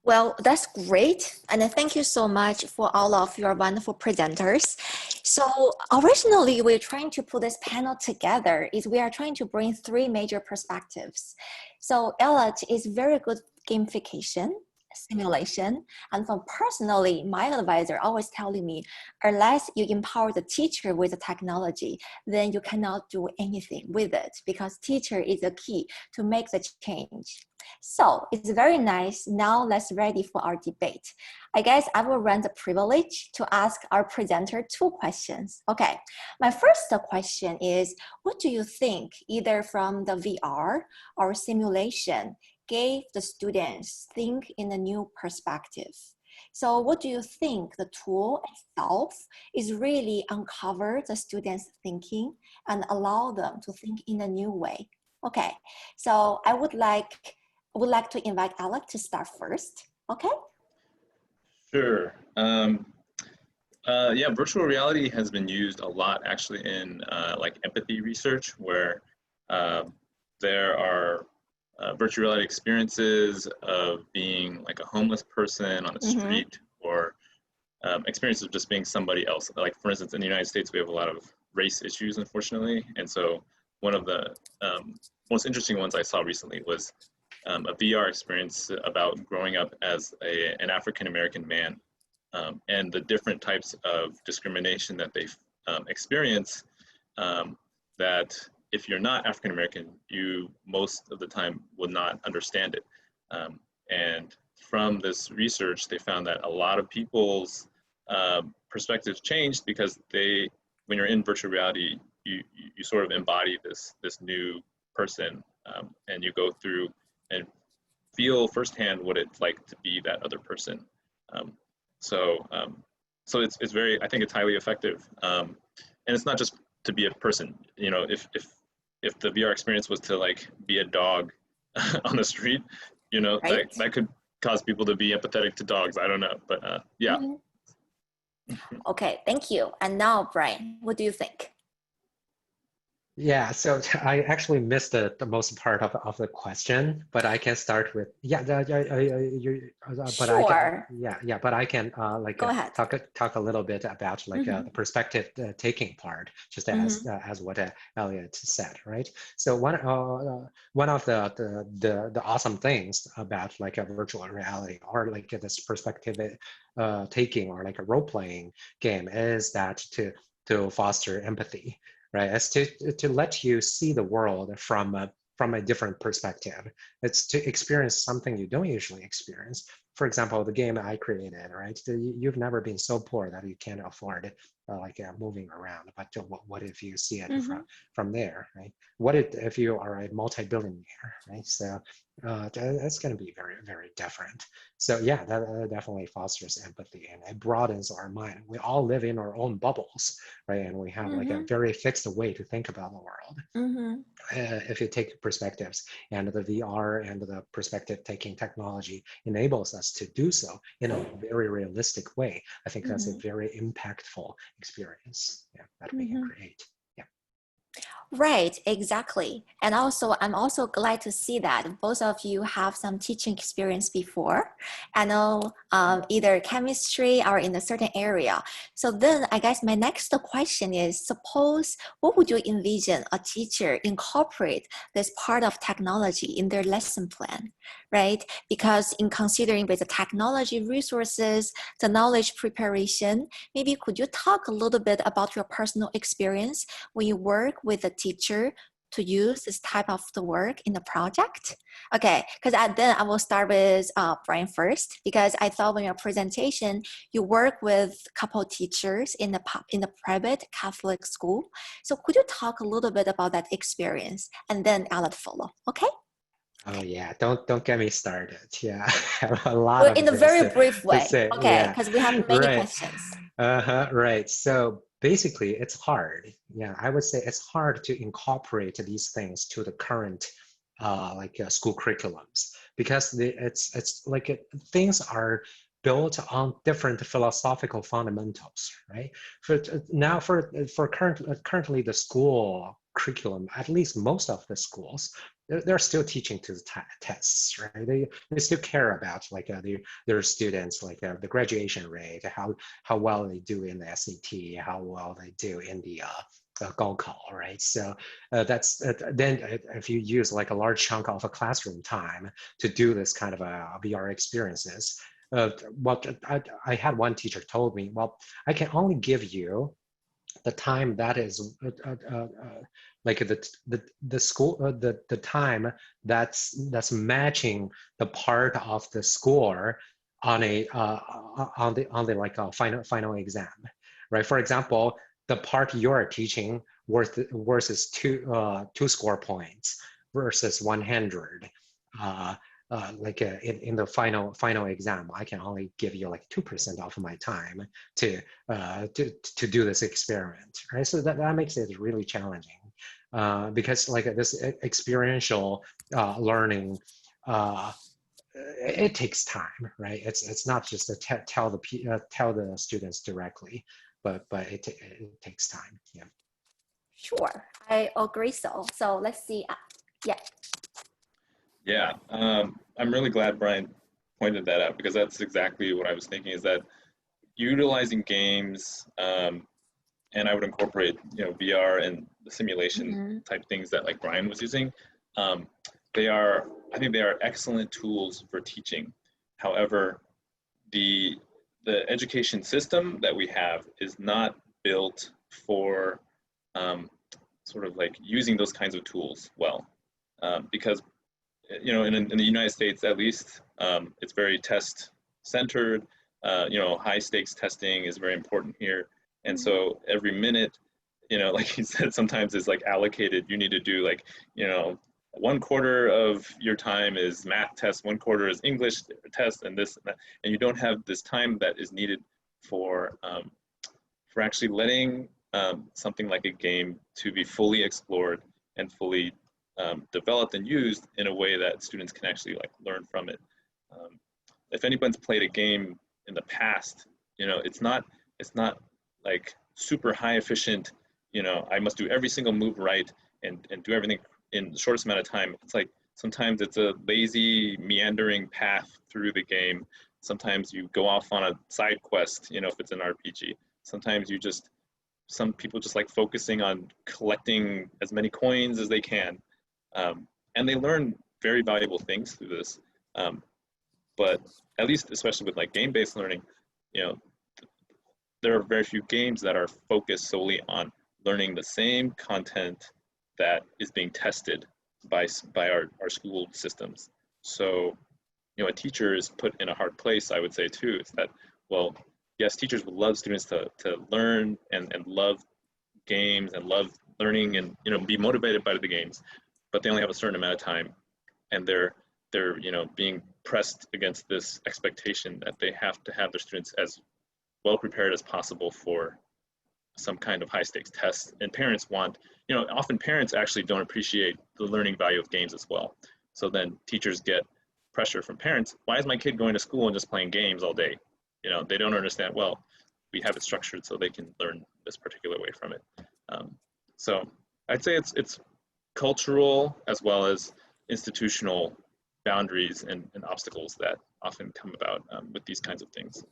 Well, that's great. And thank you so much for all of your wonderful presenters. So originally, we're trying to put this panel together is we are trying to bring 3 major perspectives. So Elliot is very good gamification, simulation, and for personally, my advisor always telling me, unless you empower the teacher with the technology, then you cannot do anything with it, because teacher is the key to make the change. So it's very nice. Now let's ready for our debate. I guess I will run the privilege to ask our presenter 2 questions. Okay, my first question is, what do you think, either from the VR or simulation, gave the students think in a new perspective? So what do you think the tool itself is really uncover the students' thinking and allow them to think in a new way? Okay, so I would like to invite Alec to start first. Okay?
Sure. Yeah, virtual reality has been used a lot actually in like empathy research, where there are virtual reality experiences of being like a homeless person on the street, or experiences of just being somebody else. Like for instance, in the United States, we have a lot of race issues, unfortunately. And so one of the most interesting ones I saw recently was a VR experience about growing up as an African-American man and the different types of discrimination that they experience that if you're not African-American, you most of the time will not understand it. And from this research, they found that a lot of people's perspectives changed because when you're in virtual reality, you sort of embody this new person, and you go through and feel firsthand what it's like to be that other person. So it's very, I think it's highly effective, and it's not just to be a person. You know, if the VR experience was to like be a dog on the street, you know,
right.
that could cause people to be empathetic to dogs. I don't know, but yeah.
Okay, thank you. And now, Bryan, what do you think?
Yeah, so I actually missed the most part of the question, but I can start with but
Sure.
but I can
Go ahead.
talk a little bit about like the perspective taking part, just as what Elliot said, right? So one of the awesome things about like a virtual reality or like this perspective taking or like a role playing game is that to foster empathy. Right, as to let you see the world from a different perspective. It's to experience something you don't usually experience. For example, the game I created, right? You've never been so poor that you can't afford moving around. But what if you see it from there, right? What if you are a multi-billionaire, right? So that's going to be very, very different. So yeah, that definitely fosters empathy and it broadens our mind. We all live in our own bubbles, right? And we have like a very fixed way to think about the world. If you take perspectives, and the VR and the perspective taking technology enables us to do so in a very realistic way, I think that's a very impactful experience that we can create.
Right, exactly. And also, I'm also glad to see that both of you have some teaching experience before. I know either chemistry or in a certain area. So then I guess my next question is, suppose what would you envision a teacher incorporate this part of technology in their lesson plan, right? Because in considering with the technology resources, the knowledge preparation, maybe could you talk a little bit about your personal experience when you work with a teacher to use this type of the work in the project? Okay, because then I will start with Bryan first, because I thought in your presentation, you work with a couple of teachers in the private Catholic school. So could you talk a little bit about that experience and then Elliot follow, okay?
Oh yeah, don't get me started. Yeah, I have a lot of
in a
things
very brief
to
way,
say.
okay, because we have many
Right.
questions.
Right. So basically, it's hard. Yeah, I would say it's hard to incorporate these things to the current school curriculums because it's like things are built on different philosophical fundamentals, right? Currently the school curriculum, at least most of the schools, they're still teaching to the tests, right? They still care about like their students, like the graduation rate, how well they do in the SAT, how well they do in the Gaokao, right? So that's then if you use like a large chunk of a classroom time to do this kind of VR experiences, I had one teacher told me, well, I can only give you the time that is like the school the time that's matching the part of the score on the like a final exam, right? For example, the part you're teaching versus two score points versus 100. In the final exam, I can only give you like 2% of my time to do this experiment, right? So that makes it really challenging because like this experiential learning, it takes time, right? It's not just to tell the students directly, but it takes time. Yeah.
Sure, I agree. So let's see. Yeah.
Yeah, I'm really glad Bryan pointed that out because that's exactly what I was thinking, is that utilizing games and I would incorporate, you know, VR and the simulation type things that like Bryan was using. I think they are excellent tools for teaching. However, the education system that we have is not built for sort of like using those kinds of tools well, because, you know, in the United States at least, it's very test centered. You know, high stakes testing is very important here. And so every minute, you know, like you said, sometimes it's like allocated. You need to do like, you know, 1/4 of your time is math test, 1/4 is English test, and this and that. And you don't have this time that is needed for actually letting something like a game to be fully explored and fully developed and used in a way that students can actually like learn from it. If anyone's played a game in the past, you know, it's not like super high efficient, you know, I must do every single move right and do everything in the shortest amount of time. It's like sometimes it's a lazy meandering path through the game. Sometimes you go off on a side quest, you know, if it's an RPG. Sometimes some people just like focusing on collecting as many coins as they can. And they learn very valuable things through this. But at least, especially with like game-based learning, you know, there are very few games that are focused solely on learning the same content that is being tested by our school systems. So, you know, a teacher is put in a hard place, I would say too, is that, well, yes, teachers would love students to learn and love games and love learning and, you know, be motivated by the games, but they only have a certain amount of time, and they're you know, being pressed against this expectation that they have to have their students as well prepared as possible for some kind of high stakes test. And parents want, you know, often parents actually don't appreciate the learning value of games as well. So then teachers get pressure from parents. Why is my kid going to school and just playing games all day? You know, they don't understand, well, we have it structured so they can learn this particular way from it. So I'd say it's cultural as well as institutional boundaries and obstacles that often come about with these kinds of things.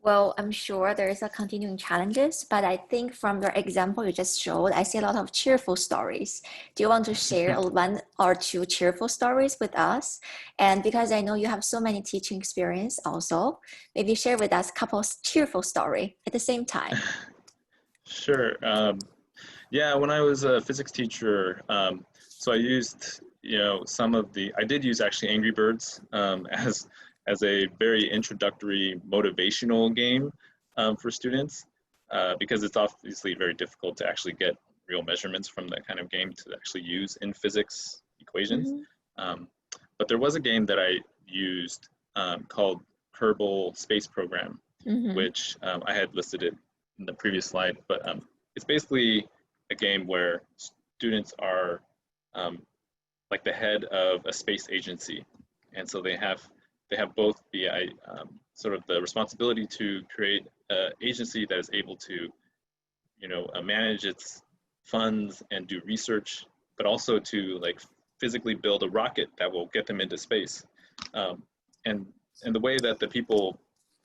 Well, I'm sure there is a continuing challenges, but I think from your example you just showed, I see a lot of cheerful stories. Do you want to share one or two cheerful stories with us? And because I know you have so many teaching experience also, maybe share with us a couple cheerful story at the same time.
Sure. Yeah, when I was a physics teacher, so I used, you know, I did use actually Angry Birds as a very introductory motivational game for students, because it's obviously very difficult to actually get real measurements from that kind of game to actually use in physics equations. But there was a game that I used called Kerbal Space Program, which I had listed it in the previous slide, but it's basically a game where students are like the head of a space agency, and so they have both the sort of the responsibility to create an agency that is able to, you know, manage its funds and do research, but also to like physically build a rocket that will get them into space. And the way that the people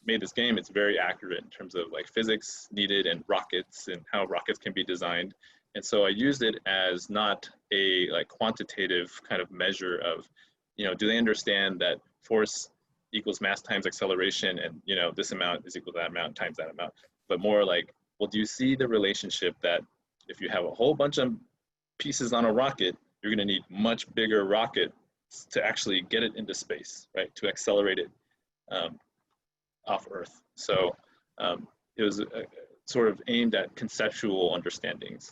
made this game, it's very accurate in terms of like physics needed and rockets and how rockets can be designed. And so I used it as not a like quantitative kind of measure of, you know, do they understand that force equals mass times acceleration, and, you know, this amount is equal to that amount times that amount, but more like, well, do you see the relationship that if you have a whole bunch of pieces on a rocket, you're going to need much bigger rockets to actually get it into space, right? To accelerate it off Earth. So it was sort of aimed at conceptual understandings,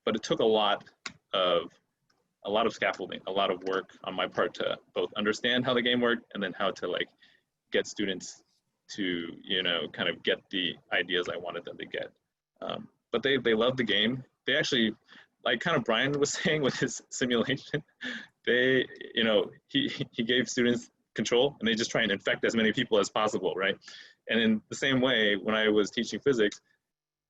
but it took a lot of scaffolding, a lot of work on my part to both understand how the game worked and then how to like get students to, you know, kind of get the ideas I wanted them to get. But they loved the game. They actually, like kind of Bryan was saying with his simulation, they, you know, he gave students control and they just try and infect as many people as possible, right? And in the same way, when I was teaching physics,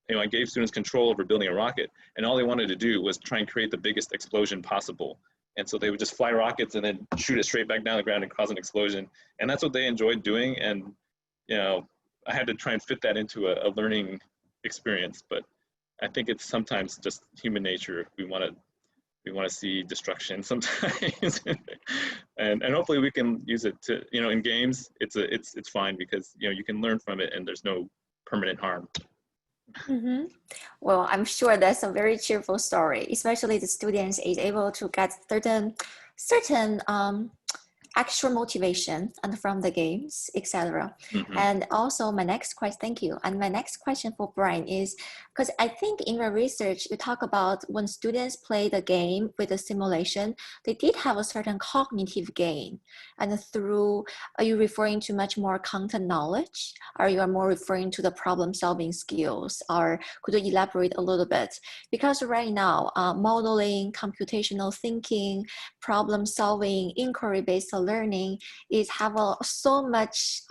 you know, I gave students control over building a rocket, and all they wanted to do was try and create the biggest explosion possible. And so they would just fly rockets and then shoot it straight back down the ground and cause an explosion. And that's what they enjoyed doing. And, you know, I had to try and fit that into a learning experience. But I think it's sometimes just human nature. We want to see destruction sometimes, and hopefully we can use it to, you know, in games. It's fine because, you know, you can learn from it and there's no permanent harm.
Mm-hmm. Well, I'm sure that's a very cheerful story, especially the students is able to get certain extra motivation and from the games, etc.
Mm-hmm.
And also my next question, thank you. And my next question for Bryan is, because I think in your research, you talk about when students play the game with the simulation, they did have a certain cognitive gain. And through, are you referring to much more content knowledge? Or you are more referring to the problem solving skills? Or could you elaborate a little bit? Because right now, modeling, computational thinking, problem solving, inquiry-based learning is have so much,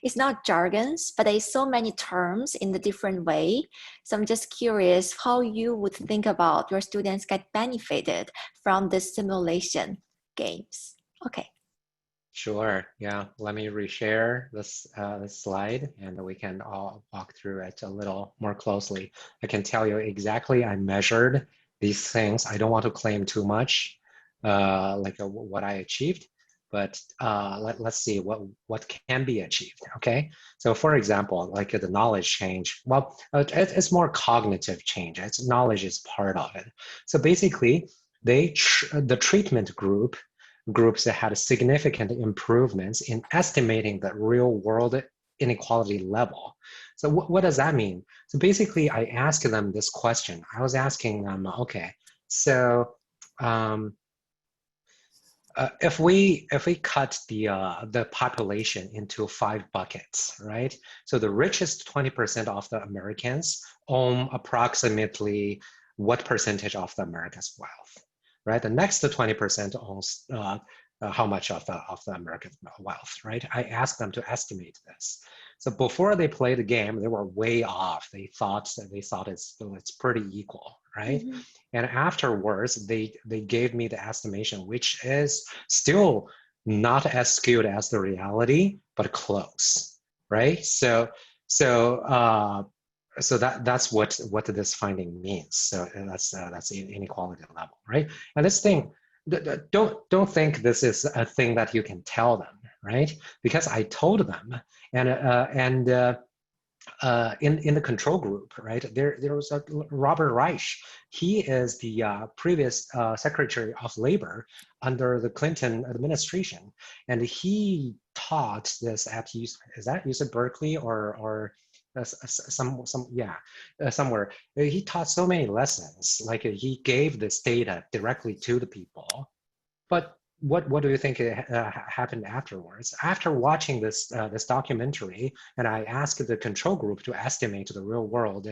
it's not jargons, but there's so many terms in the different way. So I'm just curious how you would think about your students get benefited from the simulation games. Okay.
Sure. Yeah. Let me reshare this slide and we can all walk through it a little more closely. I can tell you exactly I measured these things. I don't want to claim too much, what I achieved, but let's see what can be achieved. Okay. So for example, like the knowledge change, well, it's more cognitive change. It's knowledge is part of it. So basically, the treatment groups that had significant improvements in estimating the real world inequality level. So what does that mean? So basically, I asked them this question. I was asking them, okay, so if we cut the population into 5 buckets, right? So the richest 20% of the Americans own approximately what percentage of the America's wealth, right? The next 20% owns how much of the American wealth, right? I asked them to estimate this. So before they played the game, they were way off. They thought it's pretty equal, right? Mm-hmm. And afterwards, they gave me the estimation, which is still not as skewed as the reality, but close, right? So that's what this finding means. So that's inequality level, right? And this thing, don't think this is a thing that you can tell them, right? Because I told them, and in the control group, right? There was a Robert Reich. He is the previous Secretary of Labor under the Clinton administration, and he taught this at UC Berkeley or somewhere. He taught so many lessons. Like he gave this data directly to the people. But what do you think happened afterwards? After watching this documentary, and I asked the control group to estimate the real world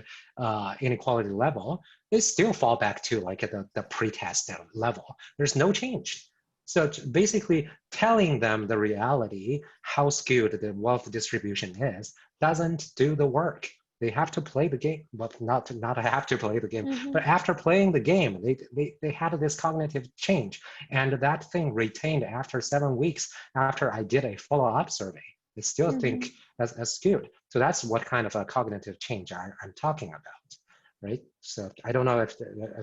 inequality level, they still fall back to like the pre-test level. There's no change. So basically telling them the reality, how skewed the wealth distribution is, doesn't do the work. They have to play the game, but not have to play the game. Mm-hmm. But after playing the game, they had this cognitive change, and that thing retained after 7 weeks. After I did a follow-up survey, they still mm-hmm. think as skewed. So that's what kind of a cognitive change I'm talking about, right? So I don't know if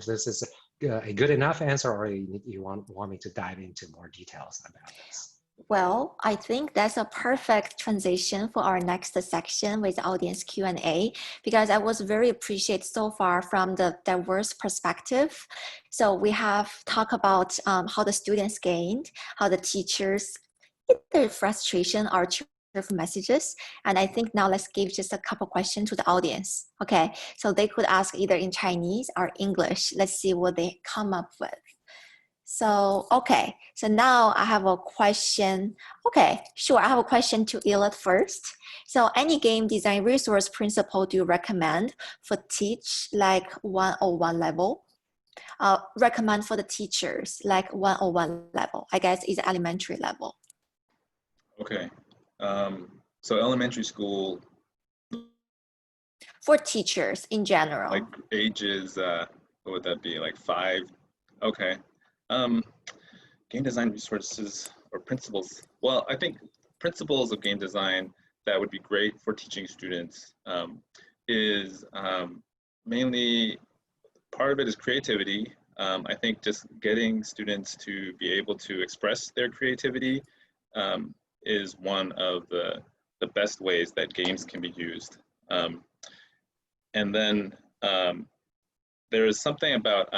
this is a good enough answer, or you want me to dive into more details about this.
Well, I think that's a perfect transition for our next section with audience Q&A, because I was very appreciated so far from the diverse perspective. So we have talked about how the students gained, how the teachers get their frustration or cheerful messages. And I think now let's give just a couple questions to the audience. Okay, so they could ask either in Chinese or English. Let's see what they come up with. So, okay, so now I have a question. Okay, sure, I have a question to Elliot first. So any game design resource principle do you recommend for teach like 101 level? Recommend for the teachers like 101 level, I guess is elementary level.
Okay, so elementary school.
For teachers in general.
Like ages, what would that be, like 5? Okay. Game design resources or principles. Well, I think principles of game design that would be great for teaching students is mainly part of it is creativity. I think just getting students to be able to express their creativity is one of the best ways that games can be used. And then there is something about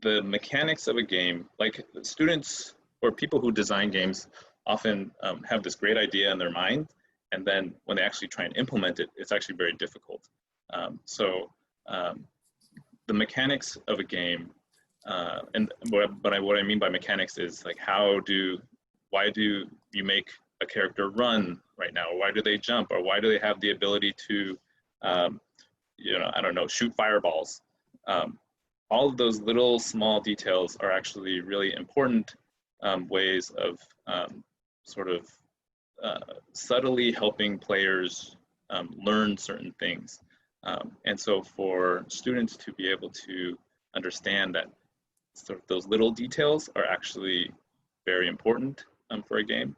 the mechanics of a game. Like students or people who design games often have this great idea in their mind, and then when they actually try and implement it, it's actually very difficult. The mechanics of a game, and what I mean by mechanics is like why do you make a character run right now, or why do they jump, or why do they have the ability to I don't know, shoot fireballs. All of those little small details are actually really important ways of sort of subtly helping players learn certain things. And so for students to be able to understand that sort of those little details are actually very important for a game,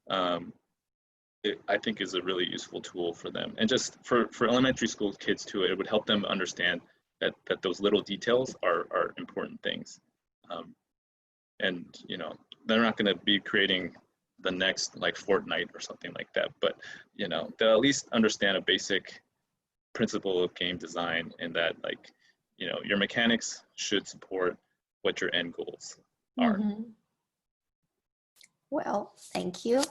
I think is a really useful tool for them. And just for elementary school kids too, it would help them understand that those little details are important things. And they're not going to be creating the next like Fortnite or something like that, but they'll at least understand a basic principle of game design, and that like your mechanics should support what your end goals are.
Mm-hmm. Well, thank you.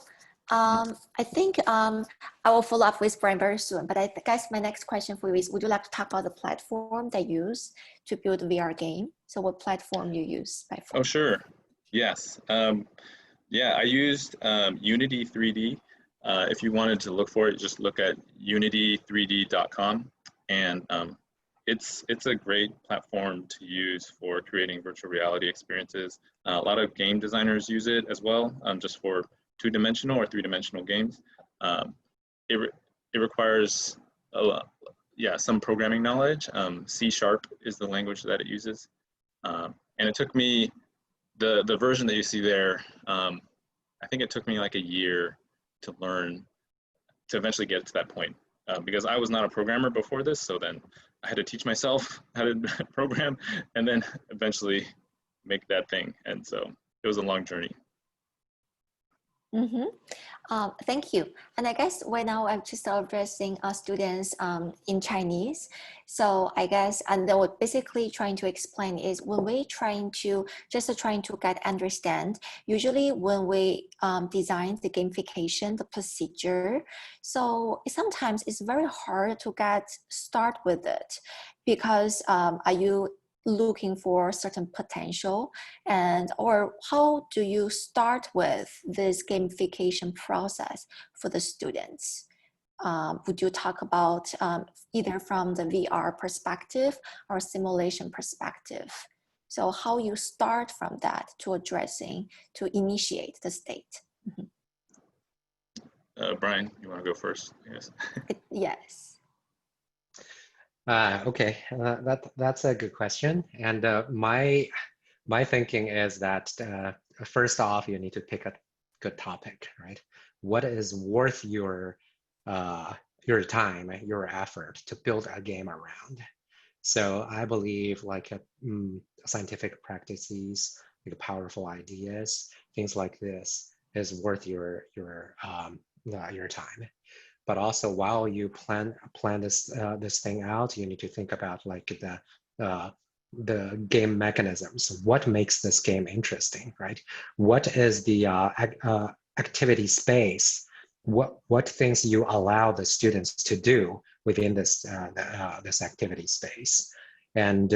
I think I will follow up with Bryan very soon, but I guess my next question for you is, would you like to talk about the platform they use to build a VR game? So what platform you use?
Oh, sure. Yes. Yeah, I used Unity 3D. If you wanted to look for it, just look at unity3d.com, and it's a great platform to use for creating virtual reality experiences. A lot of game designers use it as well, just for two-dimensional or three-dimensional games. It requires some programming knowledge. C# is the language that it uses, and it took me the version that you see there. I think it took me like a year to learn to eventually get to that point, because I was not a programmer before this. So then I had to teach myself how to program, and then eventually make that thing. And so it was a long journey.
Mm-hmm. Thank you. And I guess right now I'm just addressing students in Chinese. So I guess, and then what basically trying to explain is when we trying to understand, usually when we design the gamification, the procedure, so sometimes it's very hard to start with it, because are you looking for certain potential, or how do you start with this gamification process for the students? Would you talk about either from the VR perspective or simulation perspective? So how you start from that to initiate the state?
Mm-hmm. Bryan, you want to go first? Yes.
Yes.
Okay, that's a good question. And my thinking is that first off, you need to pick a good topic, right? What is worth your time, your effort to build a game around? So I believe like scientific practices, like powerful ideas, things like this is worth your time. But also, while you plan this thing out, you need to think about like the game mechanisms. What makes this game interesting, right? What is the activity space? What things you allow the students to do within this this activity space? And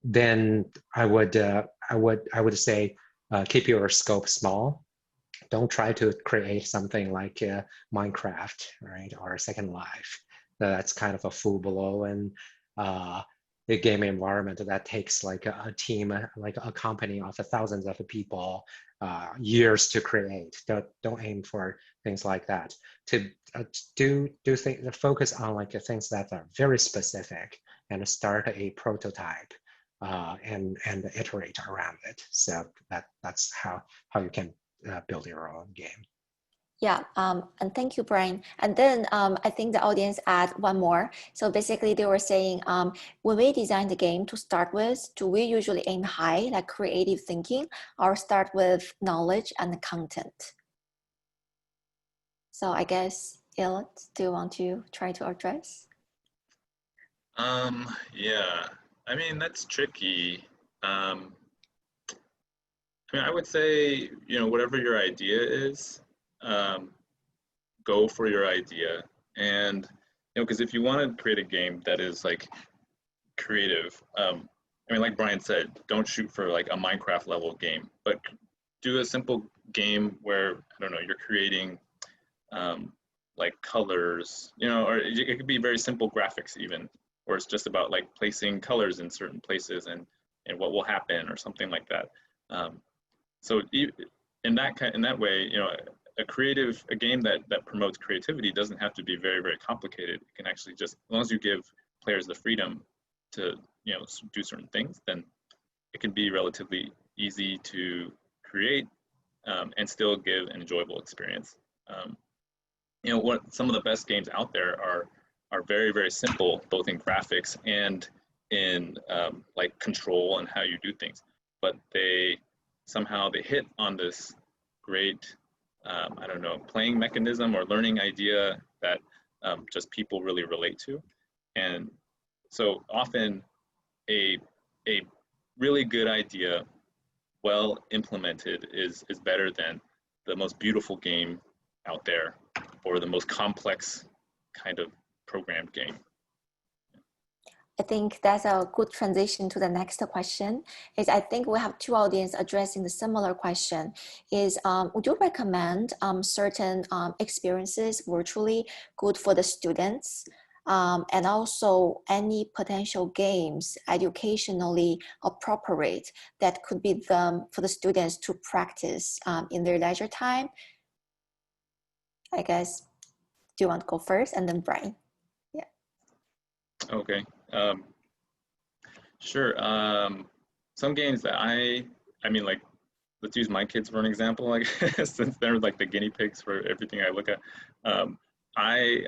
then I would say keep your scope small. Don't try to create something like Minecraft, right, or Second Life. That's kind of a full blown a game environment that takes like a team, like a company of thousands of people, years to create. Don't aim for things like that. To focus on like things that are very specific and start a prototype and iterate around it. So that's how you can build your own game.
Yeah, and thank you, Bryan. And then I think the audience add one more. So basically they were saying, when we design the game to start with, do we usually aim high, like creative thinking, or start with knowledge and content? So I guess, Elliot, do you want to try to address?
Yeah, I mean, that's tricky. I mean, I would say, you know, whatever your idea is, go for your idea. And, you know, because if you want to create a game that is like creative, I mean, like Bryan said, don't shoot for like a Minecraft level game, but do a simple game where, I don't know, you're creating like colors, you know, or it could be very simple graphics even, or it's just about like placing colors in certain places and what will happen or something like that. So in that way, you know, a game that promotes creativity doesn't have to be very, very complicated. It can actually just, as long as you give players the freedom to, you know, do certain things, then it can be relatively easy to create and still give an enjoyable experience. You know, what some of the best games out there are very, very simple, both in graphics and in like control and how you do things, but they hit on this great I don't know, playing mechanism or learning idea that just people really relate to. And so often a really good idea, well implemented, is better than the most beautiful game out there or the most complex kind of programmed game.
I think that's a good transition to the next question. Is I think we have two audience addressing the similar question. Is would you recommend certain experiences virtually good for the students, and also any potential games educationally appropriate that could be them for the students to practice in their leisure time? I guess, do you want to go first, and then Bryan? Yeah.
Okay. Sure. Some games that I mean, like, let's use my kids for an example, like, since they're like the guinea pigs for everything I look at. I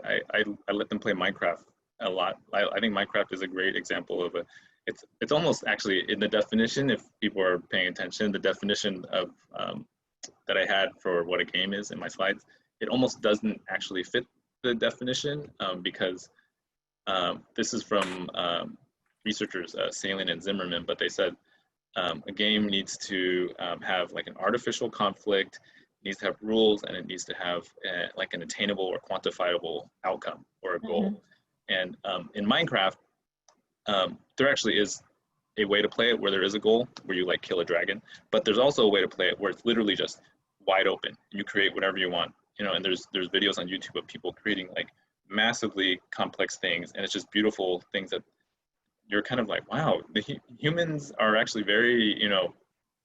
let them play Minecraft a lot. I think Minecraft is a great example of it's almost actually in the definition, if people are paying attention, the definition of that I had for what a game is in my slides, it almost doesn't actually fit the definition because this is from researchers Salin and Zimmerman, but they said a game needs to have like an artificial conflict, needs to have rules, and it needs to have like an attainable or quantifiable outcome or a goal. And in Minecraft, there actually is a way to play it where there is a goal, where you like kill a dragon, but there's also a way to play it where it's literally just wide open. You create whatever you want, you know, and there's videos on YouTube of people creating like massively complex things, and it's just beautiful things that you're kind of like, wow, the humans are actually very, you know,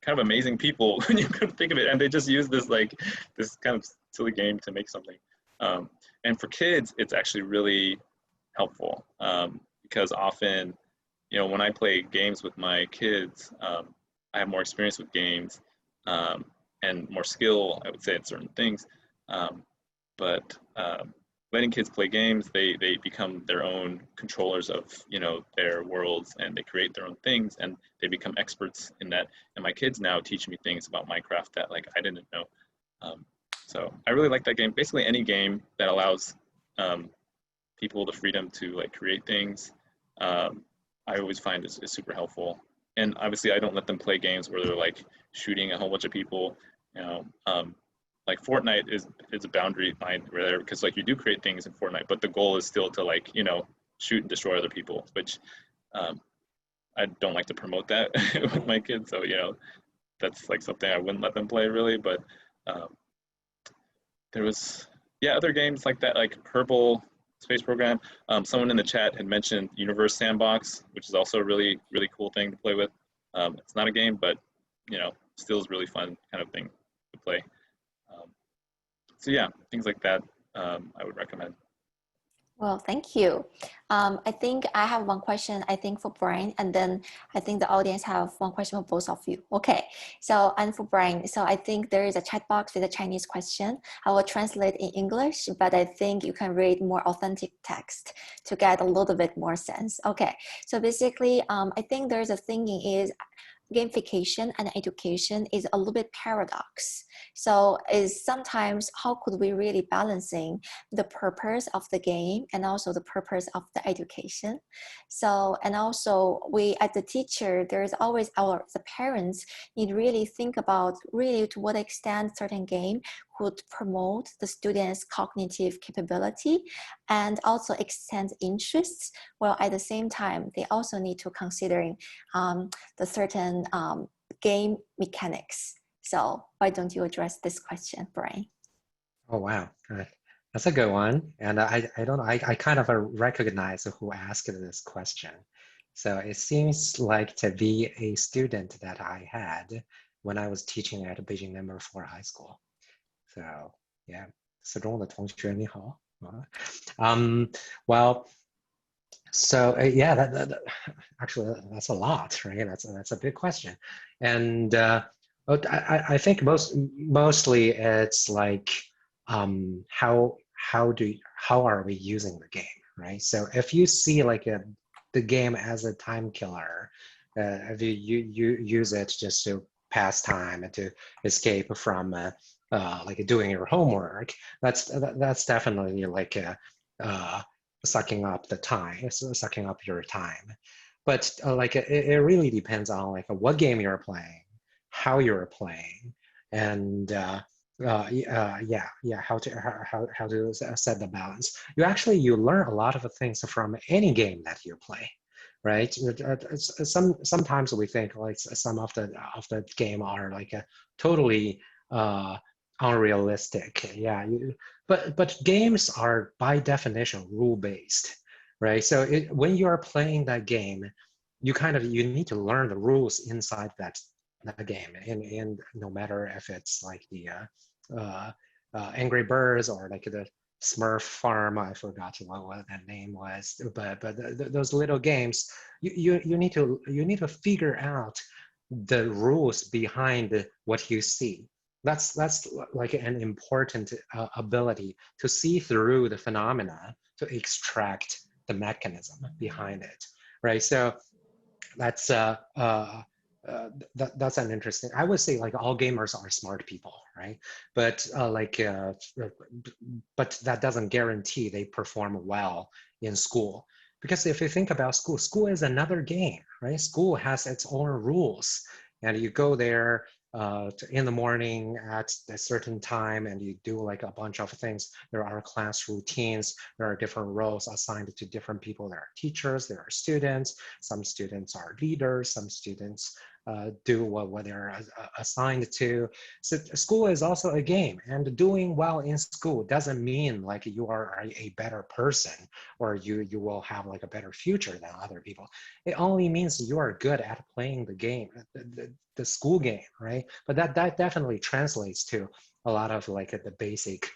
kind of amazing people when you could think of it, and they just use this like this kind of silly game to make something. And for kids, it's actually really helpful because often, you know, when I play games with my kids, I have more experience with games and more skill, I would say, in certain things. But letting kids play games, they become their own controllers of, you know, their worlds, and they create their own things, and they become experts in that. And my kids now teach me things about Minecraft that like I didn't know. So I really like that game. Basically any game that allows people the freedom to like create things, I always find is super helpful. And obviously I don't let them play games where they're like shooting a whole bunch of people, you know. Like Fortnite is a boundary line there, because like you do create things in Fortnite, but the goal is still to like, you know, shoot and destroy other people, which I don't like to promote that with my kids. So, you know, that's like something I wouldn't let them play really. But there was, yeah, other games like that, like Purple Space Program. Someone in the chat had mentioned Universe Sandbox, which is also a really, really cool thing to play with. It's not a game, but, you know, still is really fun kind of thing to play. So yeah, things like that I would recommend.
Well, thank you. I think I have one question, I think for Bryan, and then I think the audience have one question for both of you. Okay, so and for Bryan, so I think there is a chat box with a Chinese question. I will translate in English, but I think you can read more authentic text to get a little bit more sense. Okay, so basically, I think there's a thinking is gamification and education is a little bit paradox. So is sometimes how could we really balancing the purpose of the game and also the purpose of the education? So, and also we as the teacher, there's always the parents need really think about really to what extent certain game could promote the students' cognitive capability and also extend interests, while at the same time, they also need to considering the certain game mechanics. So why don't you address this question, Bryan?
Oh, wow. That's a good one. And I don't know, I kind of recognize who asked this question. So it seems like to be a student that I had when I was teaching at Beijing No. 4 High School. So yeah, 四中的同学你好. Well, so yeah, actually that's a lot, right? That's a big question, and I think mostly it's like how are we using the game, right? So if you see like the game as a time killer, if you use it just to pass time and to escape from like doing your homework, that's definitely like sucking up the time, sucking up your time. But like it really depends on like what game you're playing, how you're playing, and how to set the balance. You learn a lot of things from any game that you play, right? Sometimes we think like some of the game are like totally unrealistic. Yeah, but games are by definition rule-based, right? So when you are playing that game, you need to learn the rules inside that game, and no matter if it's like the Angry Birds or like the Smurf Farm, I forgot what that name was, but those little games, you need to figure out the rules behind what you see. That's like an important ability to see through the phenomena, to extract the mechanism behind it, right? So that's that's an interesting. I would say like all gamers are smart people, right? But but that doesn't guarantee they perform well in school. Because if you think about school is another game, right? School has its own rules, and you go there in the morning at a certain time and you do like a bunch of things. There are class routines, there are different roles assigned to different people. There are teachers, there are students, some students are leaders, some students do what they're assigned to. So school is also a game, and doing well in school doesn't mean like you are a better person or you will have like a better future than other people. It only means you are good at playing the game, the school game, right? But that definitely translates to a lot of like the basic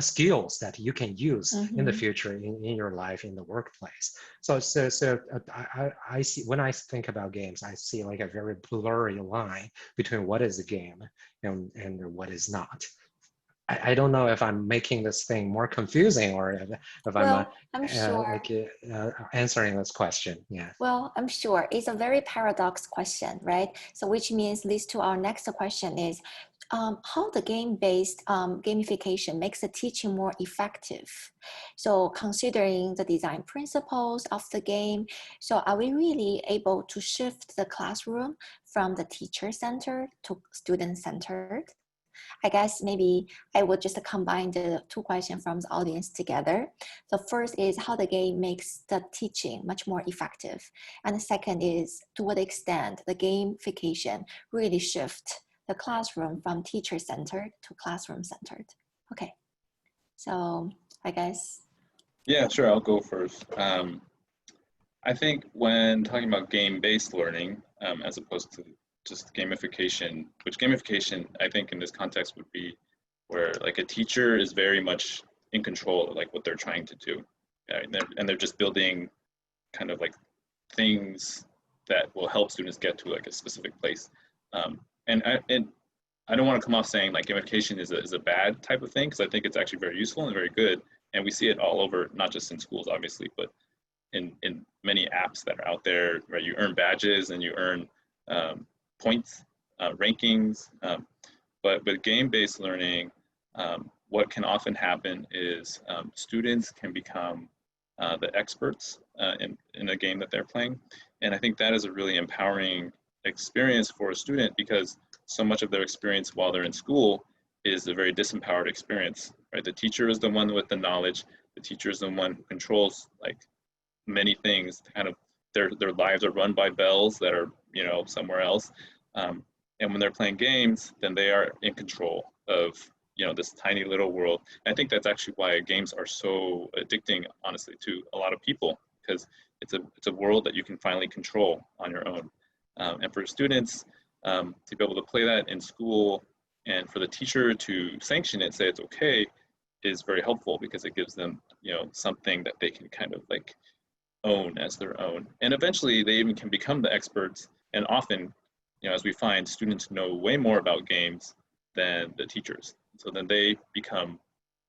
skills that you can use in the future in your life, in the workplace. So I see, when I think about games, I see like a very blurry line between what is a game and what is not. I don't know if I'm making this thing more confusing or if I'm sure. Answering this question. Yeah.
Well, I'm sure it's a very paradox question, right? So which means leads to our next question is how the game-based gamification makes the teaching more effective. So considering the design principles of the game, so are we really able to shift the classroom from the teacher-centered to student-centered? I guess maybe I would just combine the two questions from the audience together. The first is how the game makes the teaching much more effective. And the second is to what extent the gamification really shift the classroom from teacher-centered to classroom-centered. Okay, so I guess.
Yeah, sure, I'll go first. I think when talking about game-based learning, as opposed to just gamification, which gamification I think in this context would be where like a teacher is very much in control of like what they're trying to do. And they're just building kind of like things that will help students get to like a specific place. And I don't want to come off saying like gamification is a bad type of thing, because I think it's actually very useful and very good. And we see it all over, not just in schools, obviously, but in many apps that are out there, right? You earn badges and you earn points, rankings. But with game-based learning, what can often happen is students can become the experts in a game that they're playing. And I think that is a really empowering experience for a student, because so much of their experience while they're in school is a very disempowered experience, right? The teacher is the one with the knowledge. The teacher is the one who controls like many things. Kind of their lives are run by bells that are, you know, somewhere else. And when they're playing games, then they are in control of, you know, this tiny little world. And I think that's actually why games are so addicting, honestly, to a lot of people, because it's a world that you can finally control on your own. And for students to be able to play that in school, and for the teacher to sanction it, say it's okay, is very helpful, because it gives them, you know, something that they can kind of like own as their own. And eventually they even can become the experts. And often, you know, as we find, students know way more about games than the teachers. So then they become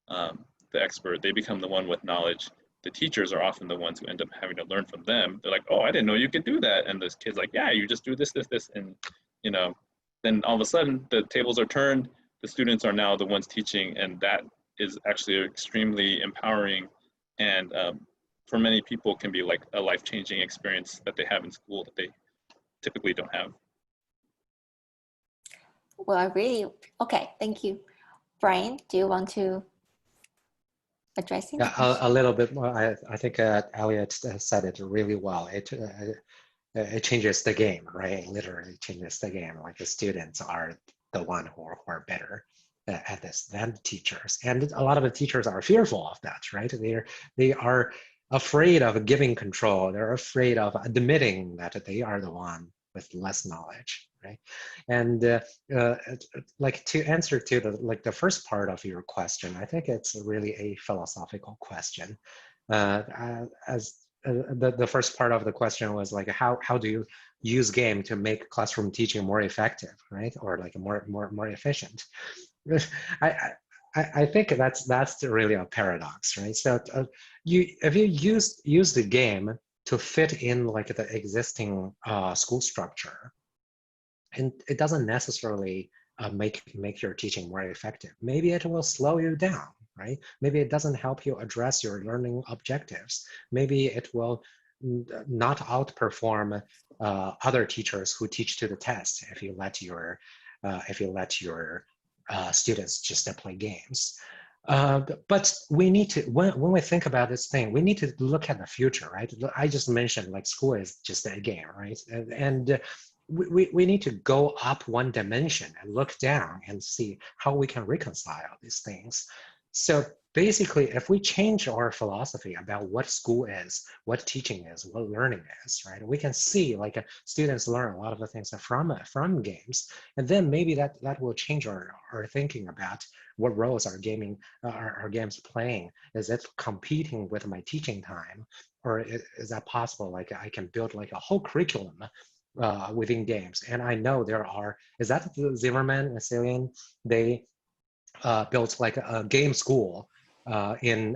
the expert. They become the one with knowledge. The teachers are often the ones who end up having to learn from them. They're like, oh, I didn't know you could do that. And this kid's like, yeah, you just do this, this, this. And, you know, then all of a sudden the tables are turned. The students are now the ones teaching. And that is actually extremely empowering. And for many people can be like a life-changing experience that they have in school that they typically don't have.
Well, okay, thank you. Bryan, do you want to address it?
Yeah, a little bit more. I think Elliot said it really well. It changes the game, right? It literally changes the game. Like the students are the one who are better at this than the teachers. And a lot of the teachers are fearful of that, right? They are afraid of giving control. They're afraid of admitting that they are the one with less knowledge, right? And like to answer to the first part of your question, I think it's really a philosophical question. As the first part of the question was like, how do you use game to make classroom teaching more effective, right? Or like more efficient? I think that's really a paradox, right? So if you use the game to fit in like the existing school structure, and it doesn't necessarily make your teaching more effective. Maybe it will slow you down, right? Maybe it doesn't help you address your learning objectives. Maybe it will not outperform other teachers who teach to the test if you let your students just play games. But we need to, when we think about this thing, we need to look at the future, right? I just mentioned like school is just a game, right? And we need to go up one dimension and look down and see how we can reconcile these things. So basically, if we change our philosophy about what school is, what teaching is, what learning is, right? We can see like students learn a lot of the things from games, and then maybe that will change our thinking about what roles are games playing. Is it competing with my teaching time, or is that possible? Like I can build like a whole curriculum within games. And I know there are, is that Zimmerman and Cillian? They built like a game school in,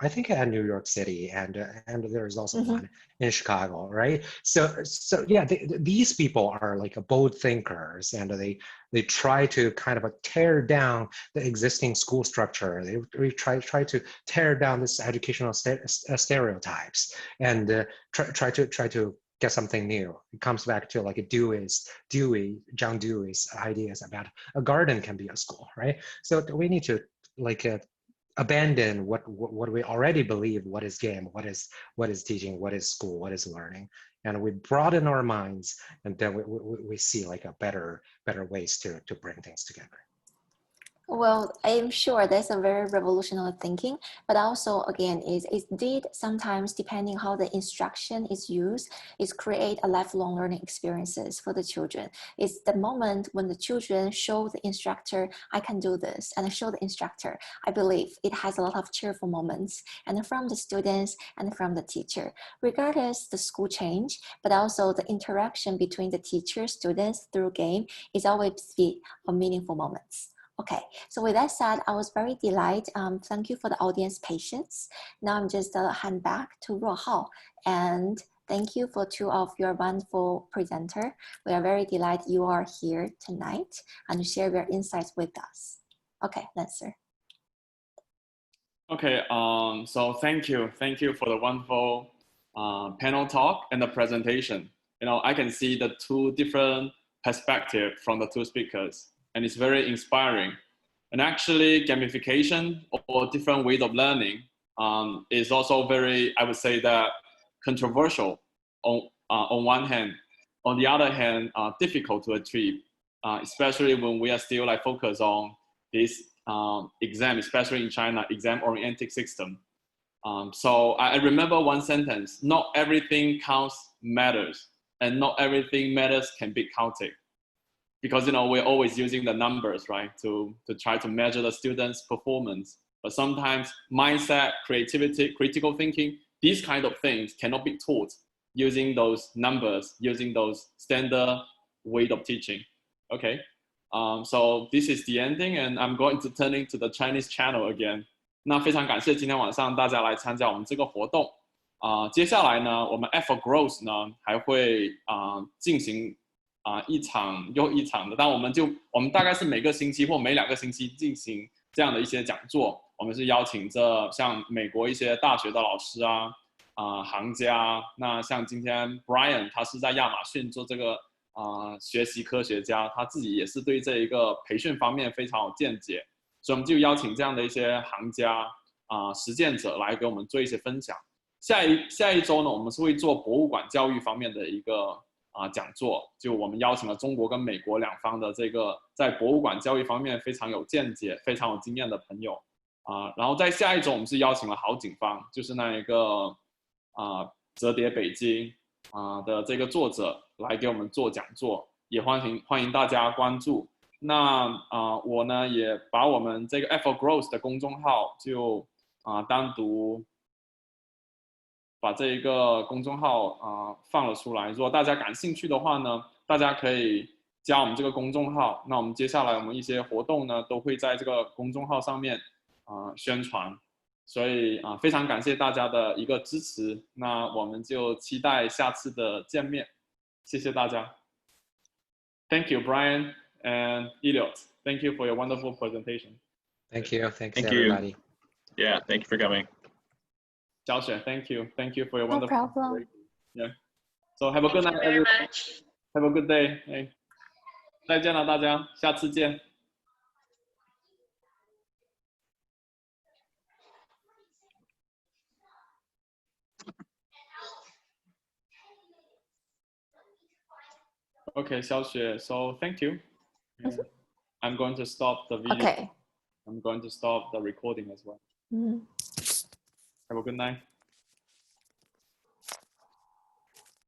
I think at New York City, and there's also one in Chicago, right? So yeah, these people are like bold thinkers, and they try to kind of tear down the existing school structure. They try to tear down this educational stereotypes, and try to get something new. It comes back to like John Dewey's ideas about a garden can be a school, right? So we need to like abandon what we already believe. What is game? What is teaching? What is school? What is learning? And we broaden our minds, and then we see like a better ways to bring things together.
Well, I'm sure that's a very revolutionary thinking, but also again, it did sometimes, depending how the instruction is used, is create a lifelong learning experiences for the children. It's the moment when the children show the instructor, I can do this, and show the instructor, I believe it has a lot of cheerful moments, and from the students and from the teacher, regardless the school change, but also the interaction between the teacher, students through game is always be a meaningful moments. Okay, so with that said, I was very delighted. Thank you for the audience patience. Now I'm just hand back to Hu-Au, and thank you for two of your wonderful presenter. We are very delighted you are here tonight and share your insights with us. Okay, Lancer.
Okay, so thank you for the wonderful panel talk and the presentation. You know, I can see the two different perspectives from the two speakers, and it's very inspiring. And actually, gamification or different ways of learning is also very, I would say that, controversial on one hand. On the other hand, difficult to achieve, especially when we are still like focused on this exam, especially in China, exam-oriented system. So I remember one sentence: not everything counts matters, and not everything matters can be counted. Because, you know, we're always using the numbers, right, to try to measure the students' performance. But sometimes mindset, creativity, critical thinking, these kind of things cannot be taught using those numbers, using those standard way of teaching. Okay, so this is the ending, and I'm going to turn into the Chinese channel again. 那非常感谢今天晚上大家来参加我们这个活动。接下来呢，我们 F for Growth 呢还会进行一场又一场的，但我们大概是每个星期或每2个星期进行这样的一些讲座。我们是邀请着像美国一些大学的老师行家。那像今天 Bryan 他是在亚马逊做这个学习科学家，他自己也是对这一个培训方面非常有见解，所以我们就邀请这样的一些行家实践者来给我们做一些分享。下一周呢，我们是会做博物馆教育方面的一个讲座，就我们邀请了中国跟美国两方的这个在博物馆教育方面非常有见解、非常有经验的朋友然后在下一周我们是邀请了郝景芳，就是那一个折叠北京的这个作者来给我们做讲座，也欢迎大家关注。那我呢也把我们这个 F for Growth 的公众号就单独把这一个公众号放了出来。如果大家感兴趣的话呢，大家可以加我们这个公众号。那我们接下来我们一些活动呢都会在这个公众号上面宣传。所以非常感谢大家的一个支持。那我们就期待下次的见面。谢谢大家。Thank you, Bryan and Elliot. Thank you for your wonderful presentation.
Thank you. Thanks, everybody.
Yeah, thank you for coming.
小雪 thank you for your wonderful
No problem.
Yeah. So have a good night, everyone. Have a good day. Hey. 再见了大家，下次见。Okay, 小雪 so thank you. I'm going to stop the video.
Okay.
I'm going to stop the recording as well. Have a good night.